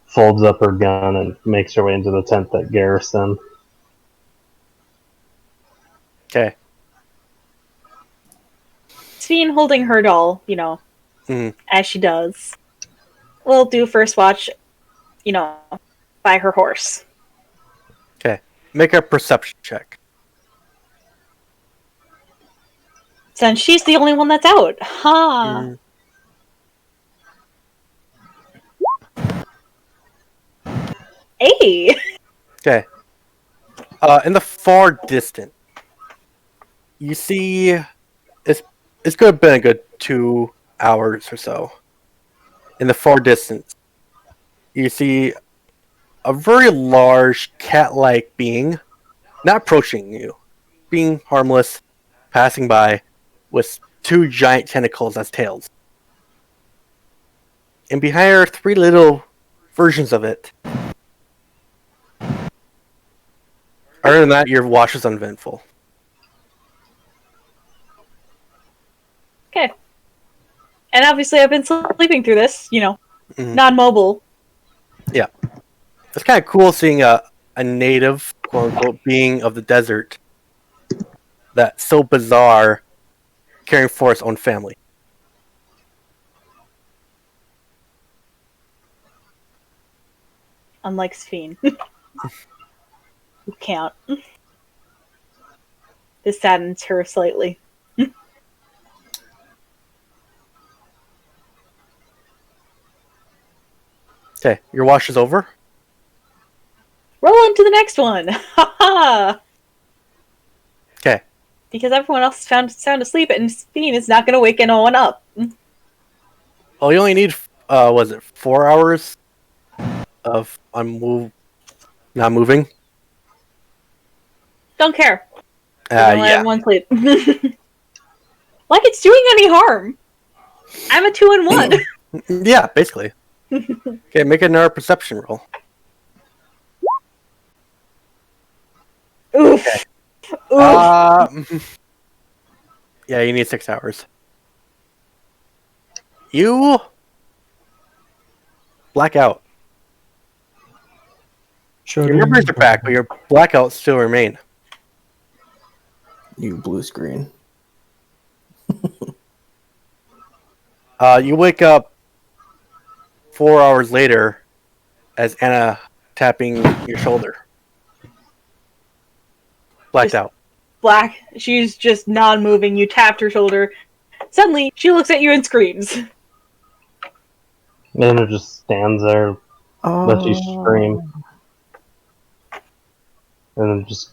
folds up her gun and makes her way into the tent that Garrus in. Okay. Sphene holding her doll, as she does. We'll do first watch, by her horse. Okay. Make a perception check. Since she's the only one that's out. Huh. Hey! Okay. In the far distance, you see it's could have been a good 2 hours or so. In the far distance, you see a very large cat-like being, not approaching you, being harmless, passing by, with 2 giant tentacles as tails. And behind her, 3 little versions of it. Other than that, your watch is uneventful. Okay. And obviously I've been sleeping through this, Mhm. non-mobile. Yeah. It's kind of cool seeing a native, quote-unquote, being of the desert that's so bizarre caring for its own family. Unlike Sphene. Who can't. This saddens her slightly. Okay, your watch is over. Roll into the next one! Haha! Okay. Because everyone else is found sound asleep and Sphene is not going to wake anyone up. Well, you only need, was it 4 hours of not moving? Don't care. I only Yeah. have 1 sleep. Like it's doing any harm. I'm a 2 and 1. Yeah, basically. Okay, make another perception roll. Oof. Okay. Oof. Yeah, you need 6 hours. You black out. Your memories are back, but your blackouts still remain. You blue screen. You wake up 4 hours later as Anna tapping your shoulder. Blacked out. Black. She's just non-moving. You tapped her shoulder. Suddenly, she looks at you and screams. And it just stands there, lets you scream, and then just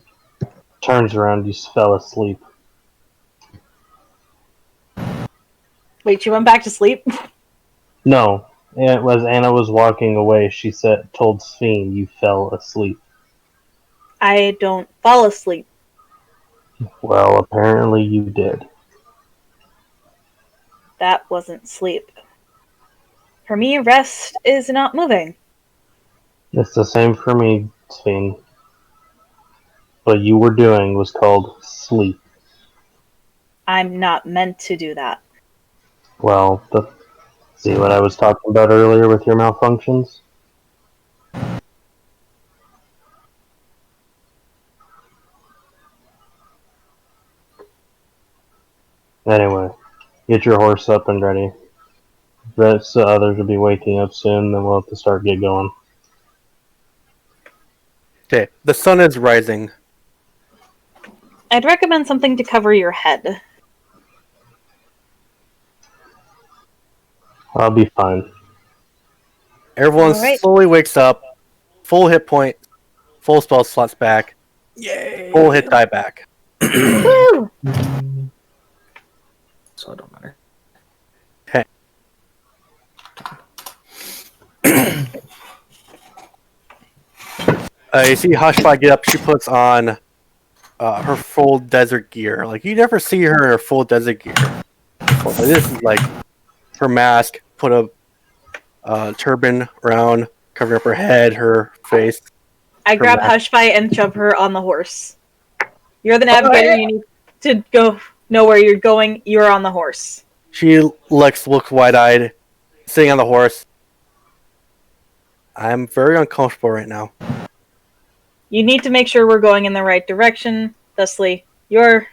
turns around. You fell asleep. Wait, she went back to sleep? No, it was Anna was walking away. She told Sphene, "You fell asleep." I don't fall asleep. Well, apparently you did. That wasn't sleep. For me, rest is not moving. It's the same for me, Sphene. What you were doing was called sleep. I'm not meant to do that. Well, see what I was talking about earlier with your malfunctions? Anyway, get your horse up and ready. The others will be waking up soon, then we'll have to get going. Okay, the sun is rising. I'd recommend something to cover your head. I'll be fine. Everyone Alright. slowly wakes up, full hit point, full spell slots back, Yay! full hit die back. Woo! So it don't matter. Okay. You see Hushby get up, she puts on her full desert gear. Like, you never see her in her full desert gear. But this is like her mask, put a turban around, covering up her head, her face. I grab mask. Hushby and shove her on the horse. You're the navigator. You need to go know where you're going. You're on the horse. She looks wide-eyed, sitting on the horse. I'm very uncomfortable right now. You need to make sure we're going in the right direction. Thusly, you're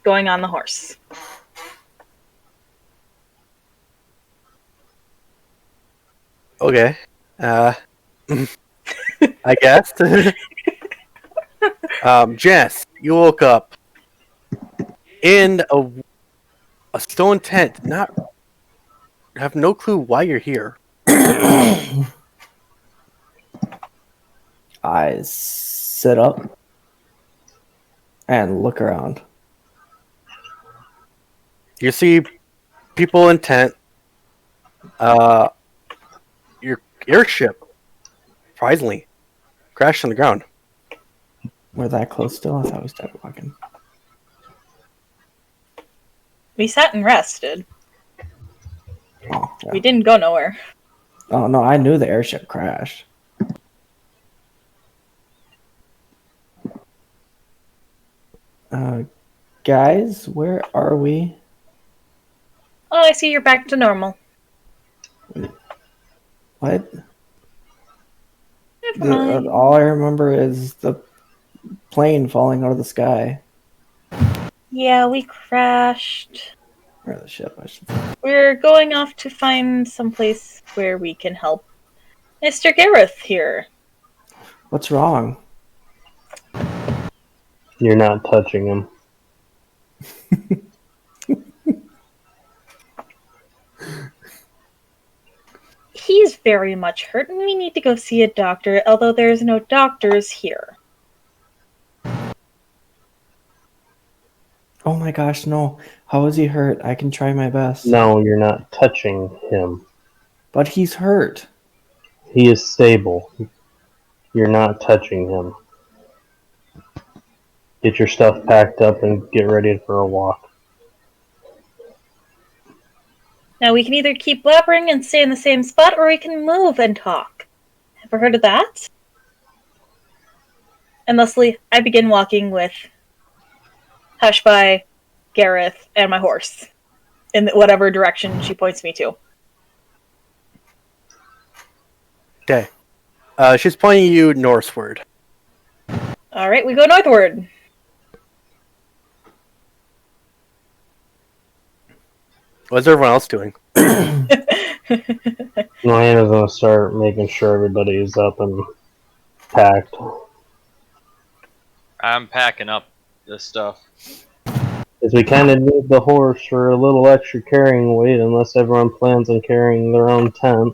going on the horse. Okay. I guess. Jess, you woke up in a stone tent. Not have no clue why you're here. I sit up and look around. You see people in tent. Your airship, surprisingly, crashed on the ground. We're that close still? I thought we started walking. We sat and rested. Oh, yeah. We didn't go nowhere. Oh no, I knew the airship crashed. Guys, where are we? Oh, I see you're back to normal. What? Never mind. All I remember is the plane falling out of the sky. Yeah, we crashed. Or the ship, I should say. We're going off to find someplace where we can help Mr. Gareth here. What's wrong? You're not touching him. He's very much hurt and we need to go see a doctor, although there's no doctors here. Oh my gosh, no. How is he hurt? I can try my best. No, you're not touching him. But he's hurt. He is stable. You're not touching him. Get your stuff packed up and get ready for a walk. Now we can either keep blabbering and stay in the same spot, or we can move and talk. Ever heard of that? And thusly, I begin walking with Hushby, Gareth, and my horse. In whatever direction she points me to. Okay. She's pointing you northward. Alright, we go northward. What's everyone else doing? Ryan is going to start making sure everybody is up and packed. I'm packing up this stuff. As we kind of need the horse for a little extra carrying weight, unless everyone plans on carrying their own tent.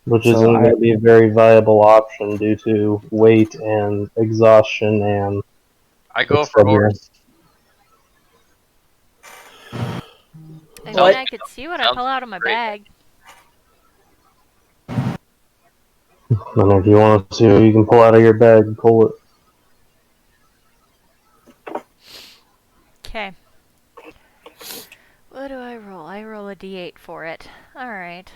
Which isn't going to be a very viable option due to weight and exhaustion and... I go for horse. I mean, I could see what I pull out of my bag. And if you want to see what you can pull out of your bag, pull it. Okay. What do I roll? I roll a d8 for it. Alright.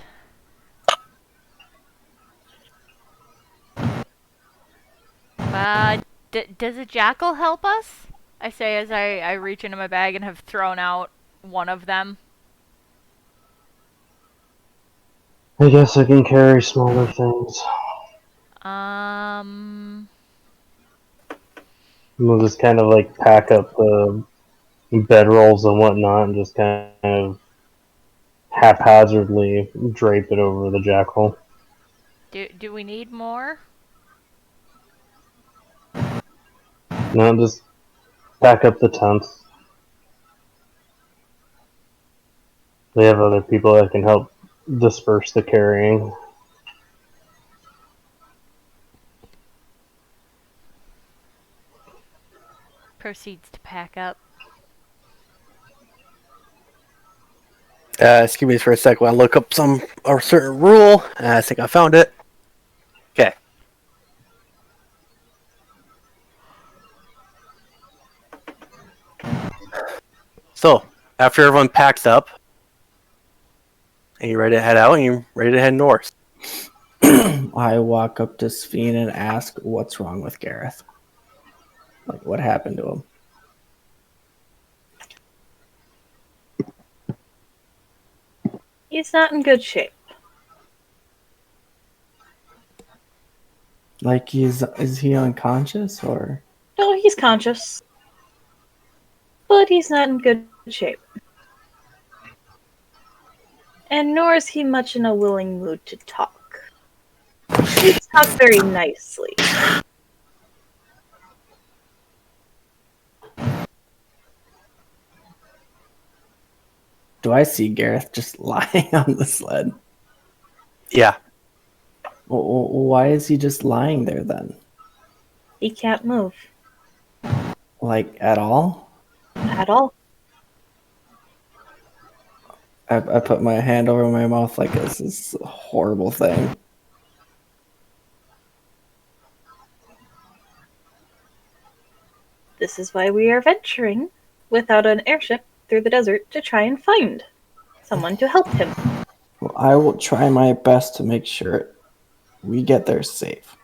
Does a jackal help us? I say as I reach into my bag and have thrown out one of them. I guess I can carry smaller things. We'll just kind of like pack up the bedrolls and whatnot and just kind of haphazardly drape it over the jackal. Do we need more? No, just pack up the tents. We have other people that can help disperse the carrying. Proceeds to pack up. Excuse me for a second. I look up a certain rule. I think I found it. Okay. So, after everyone packs up, and you're ready to head out, and you're ready to head north. I walk up to Sphene and ask what's wrong with Gareth. Like, what happened to him? He's not in good shape. Like, is he unconscious or? No, he's conscious. But he's not in good shape. And nor is he much in a willing mood to talk. we talk very nicely. Do I see Gareth just lying on the sled? Yeah. Why is he just lying there then? He can't move Like, at all? at all. I put my hand over my mouth like this is a horrible thing. This is why we are venturing without an airship through the desert to try and find someone to help him. Well, I will try my best to make sure we get there safe.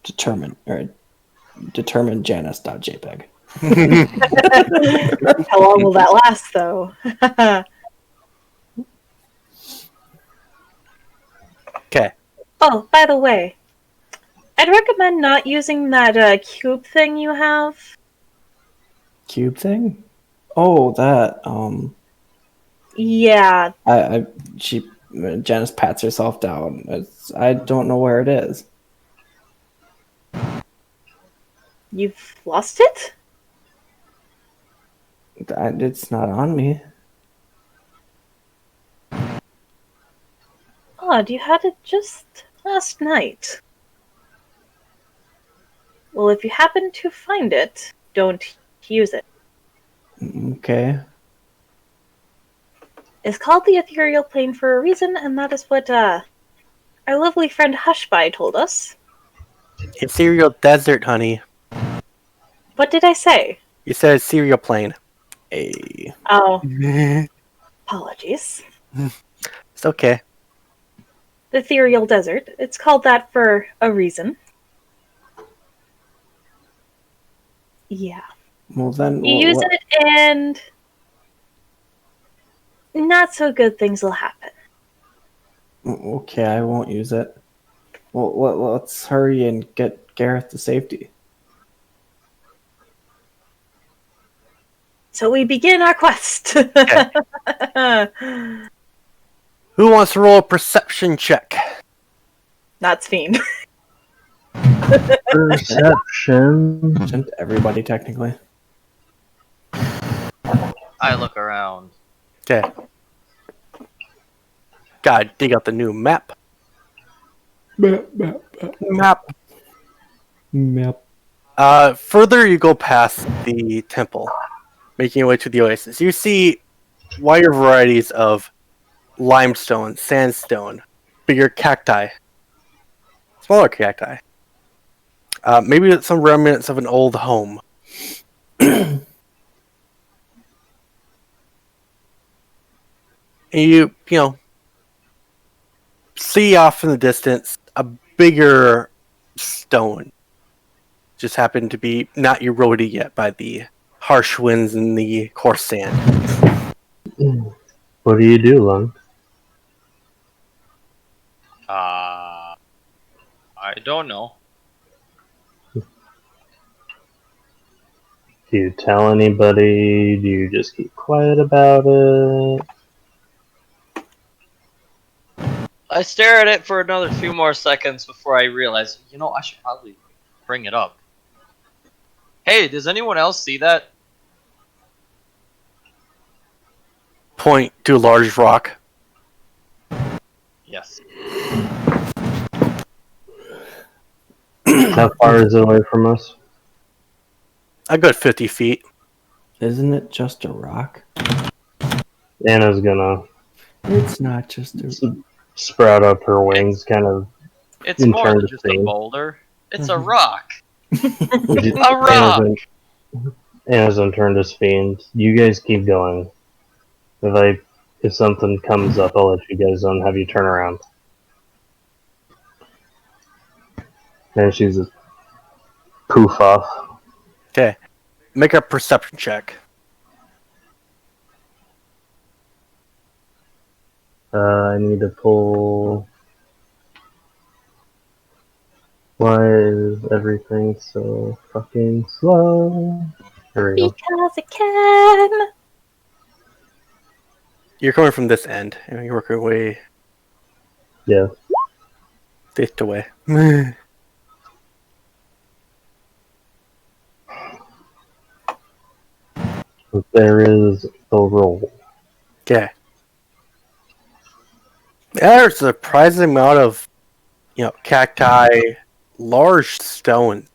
Determine Janice.jpg. How long will that last, though? Okay. Oh, by the way, I'd recommend not using that cube thing you have. Cube thing? Oh, that Yeah, Janice pats herself down. I don't know where it is. you've lost it? It's not on me. Odd, you had it just last night. Well, if you happen to find it, don't use it. Okay. It's called the ethereal plane for a reason, and that is what our lovely friend Hushby told us. Ethereal desert, honey. What did I say? You said ethereal plane. Hey. Oh, It's apologies. okay. The ethereal desert. It's called that for a reason. Yeah. Well then, You use it, and not so good things will happen. Okay, I won't use it. Well, let's hurry and get Gareth to safety. So we begin our quest. Who wants to roll a perception check? Not Fiend. Perception. Shouldn't everybody technically? I look around. Okay. Gotta dig out the new map. Map. Further you go past the temple, making your way to the oasis, you see wider varieties of limestone, sandstone, bigger cacti, smaller cacti. Maybe some remnants of an old home. And you see off in the distance a bigger stone. Just happened to be not eroded yet by the harsh winds and the coarse sand. What do you do, Lung? I don't know. Do you tell anybody? Do you just keep quiet about it? I stare at it for another few more seconds before I realize, I should probably bring it up. Hey, does anyone else see that? Point to a large rock. Yes. How far is it away from us? A good 50 feet. Isn't it just a rock? Anna's gonna It's not just a sprout up her wings, kind of. It's In more turn than to just a see. boulder. It's a rock. A rock! Anna's gonna turn to Fiend. You guys keep going. If something comes up, I'll let you guys know and have you turn around. And she's just poof off. Okay. Make a perception check. I need to pull. Why is everything so fucking slow? There we go. Because it can. You're coming from this end, and you're working your way Yeah. Drift away. There is the roll. Okay. Yeah, there's a surprising amount of, cacti, large stones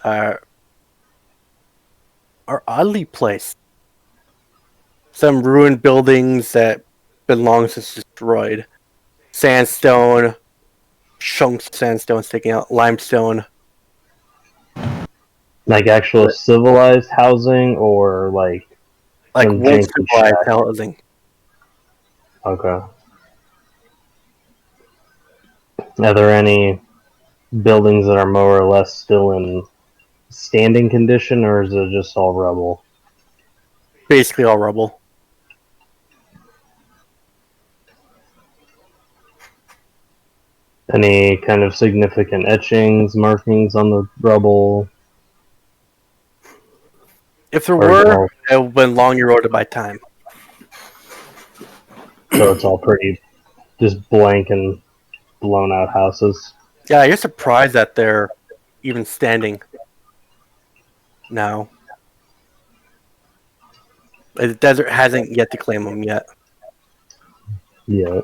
are oddly placed. Some ruined buildings that belong to destroyed. Sandstone, chunks of sandstone sticking out, limestone. Like actual civilized housing or like Like some once janky civilized shack? housing. Okay. Are there any buildings that are more or less still in standing condition, or is it just all rubble? Basically all rubble. Any kind of significant etchings, markings on the rubble? If there Or is it were, all, it would have been long eroded by time. so it's all pretty just blank and blown out houses? Yeah, you're surprised that they're even standing now. The desert hasn't yet to claim them yet. Yeah.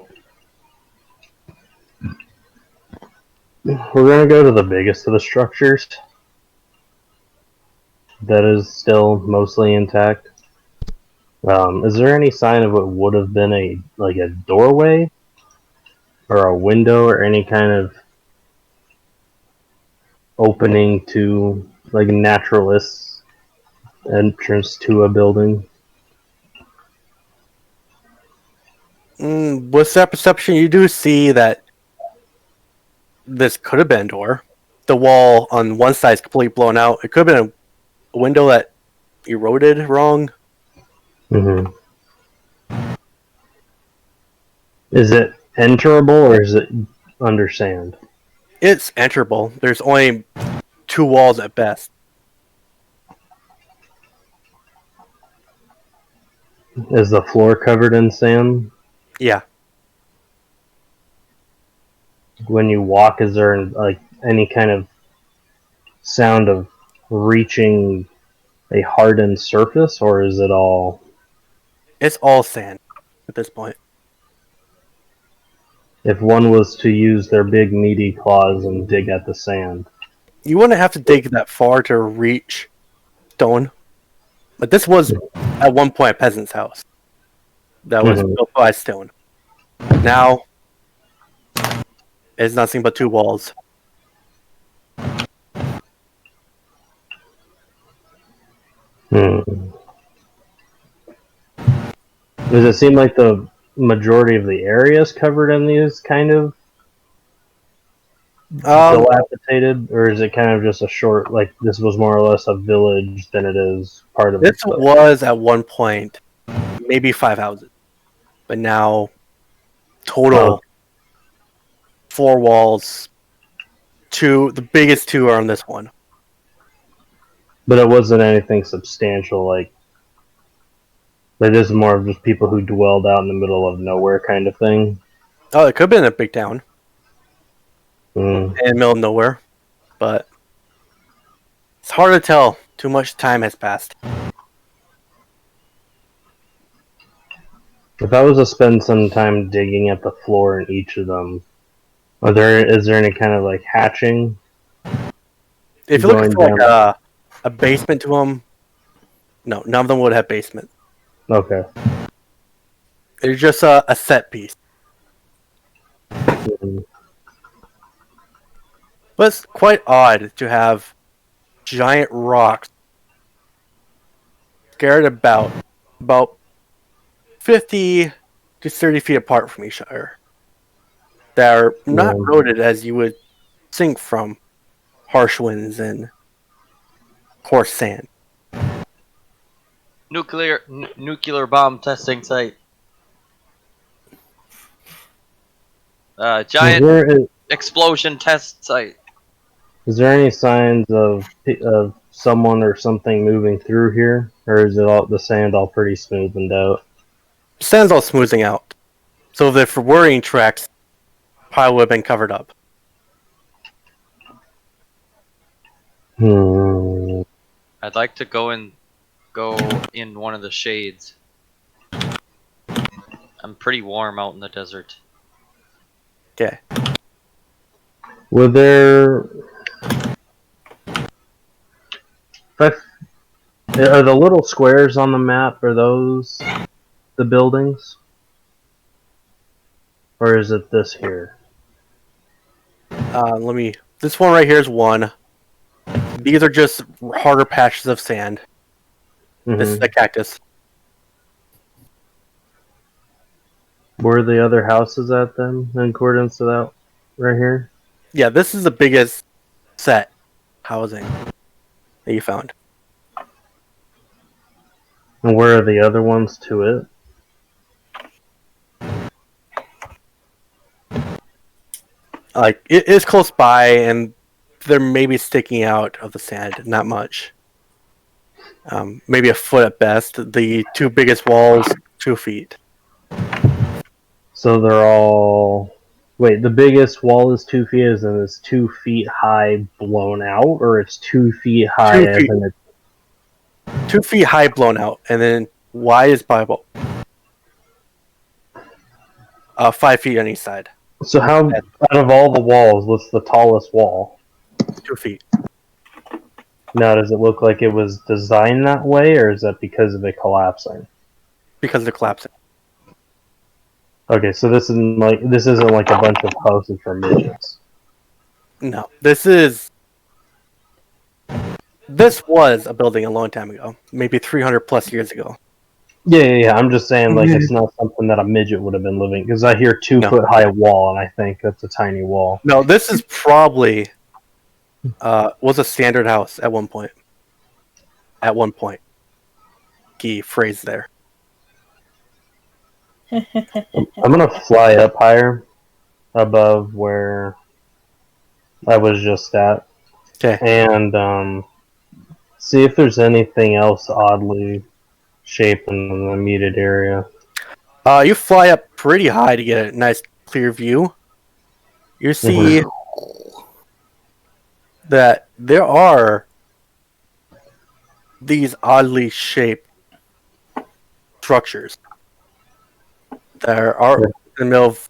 We're gonna go to the biggest of the structures. That is still mostly intact. Is there any sign of what would have been a doorway or a window or any kind of opening to like naturalist entrance to a building? With that perception, you do see that this could have been a door. The wall on one side is completely blown out. It could have been a window that eroded wrong. Mm-hmm. Is it enterable or is it under sand? It's enterable. There's only 2 walls at best. Is the floor covered in sand? Yeah. When you walk, is there like any kind of sound of reaching a hardened surface, or is it all? It's all sand at this point. If one was to use their big meaty claws and dig at the sand, You wouldn't have to dig that far to reach stone. But this was, at one point, a peasant's house that was built by stone. Now, it's nothing but 2 walls. Does it seem like the majority of the area is covered in these kind of dilapidated, or is it kind of just a short, like this was more or less a village than it is part of This the was, at one point, maybe 5 houses. But now, total 4 walls. 2, the biggest 2 are on this one. But it wasn't anything substantial, like this is more of just people who dwelled out in the middle of nowhere kind of thing. Oh, it could have been a big town. In the middle of nowhere. But it's hard to tell. Too much time has passed. If I was to spend some time digging at the floor in each of them, is there any kind of like hatching? If you're looking for like a basement to them, no, none of them would have basement. Okay. It's just a set piece. But it's quite odd to have giant rocks scattered about 50 to 30 feet apart from each other. That are not eroded as you would think from harsh winds and coarse sand. Nuclear bomb testing site. Giant explosion test site. Is there any signs of someone or something moving through here, or is it all the sand all pretty smoothened out? The sand's all smoothing out. So if there were any tracks, probably would have been covered up. I'd like to go in one of the shades. I'm pretty warm out in the desert. Okay. Were there? Are the little squares on the map? Are those the buildings, or is it this here? This one right here is one. These are just harder patches of sand. This is the cactus. Where are the other houses at then, in accordance to that right here? Yeah, this is the biggest set housing that you found. And where are the other ones to it? Like, it is close by, and they're maybe sticking out of the sand, not much. Maybe a foot at best. The two biggest walls, 2 feet. So they're all... Wait, the biggest wall is 2 feet, as in it's 2 feet high blown out, or it's 2 feet high 2 as feet. in it's... 2 feet high blown out, and then wide is by about 5 feet on each side. So how, out of all the walls, what's the tallest wall? 2 feet. Now, does it look like it was designed that way, or is that because of it collapsing? Because they're collapsing. Okay, so this isn't like a bunch of houses for midgets. No, this was a building a long time ago, maybe 300 plus years ago. Yeah. I'm just saying, like, it's not something that a midget would have been living, because I hear 2 foot high wall, and I think that's a tiny wall. No, this is probably was a standard house at one point. At one point, key phrase there. I'm gonna fly up higher, above where I was just at, and see if there's anything else oddly shaped in the immediate area. You fly up pretty high to get a nice clear view. You see that there are these oddly shaped structures that are in the middle of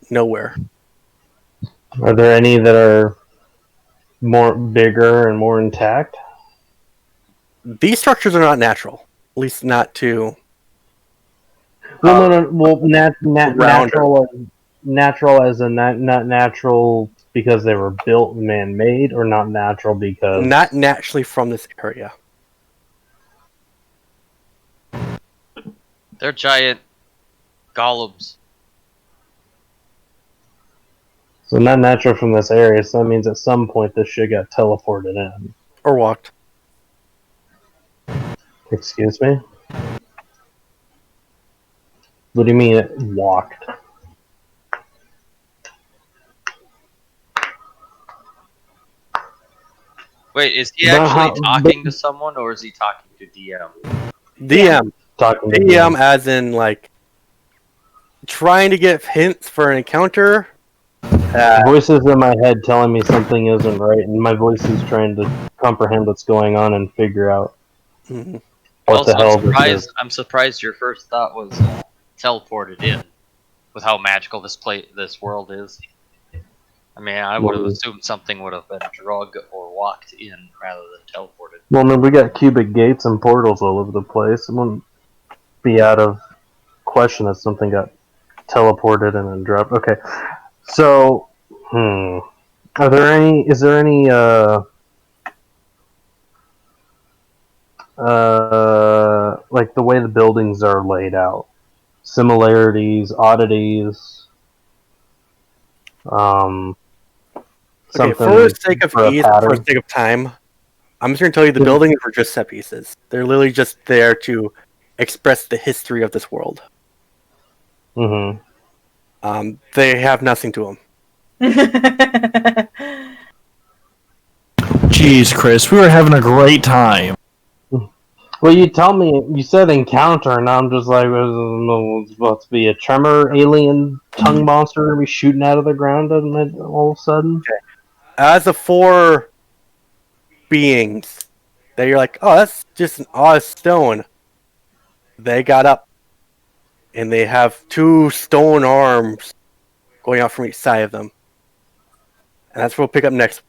nowhere. Are there any that are more bigger and more intact? These structures are not natural, at least not to. Well, no. Well, natural as in not natural because they were built man-made, or not natural because Not naturally from this area. They're giant golems. So not natural from this area, so that means at some point this shit got teleported in. Or walked. Excuse me? What do you mean it walked? Wait, is he actually talking to someone, or is he talking to DM? DM. Talking to DM as in, like, trying to get hints for an encounter. Voices in my head telling me something isn't right, and my voice is trying to comprehend what's going on and figure out what the hell this is. I'm surprised your first thought was teleported in, with how magical this world is. I mean, I would have assumed something would have been drugged or walked in rather than teleported. Well, I mean, we got cubic gates and portals all over the place. It wouldn't be out of question that something got teleported and then dropped. Okay, so, is there any, like the way the buildings are laid out? Similarities, oddities, Okay, for the sake of ease, for the sake of time, I'm just going to tell you the buildings were just set pieces. They're literally just there to express the history of this world. They have nothing to them. Jeez, Chris, we were having a great time. Well, you tell me, you said encounter, and I'm just like, it's supposed to be a tremor alien tongue monster gonna be shooting out of the ground all of a sudden? As the 4 beings, that you're like, oh, that's just an odd stone. They got up, and they have 2 stone arms going out from each side of them. And that's what we'll pick up next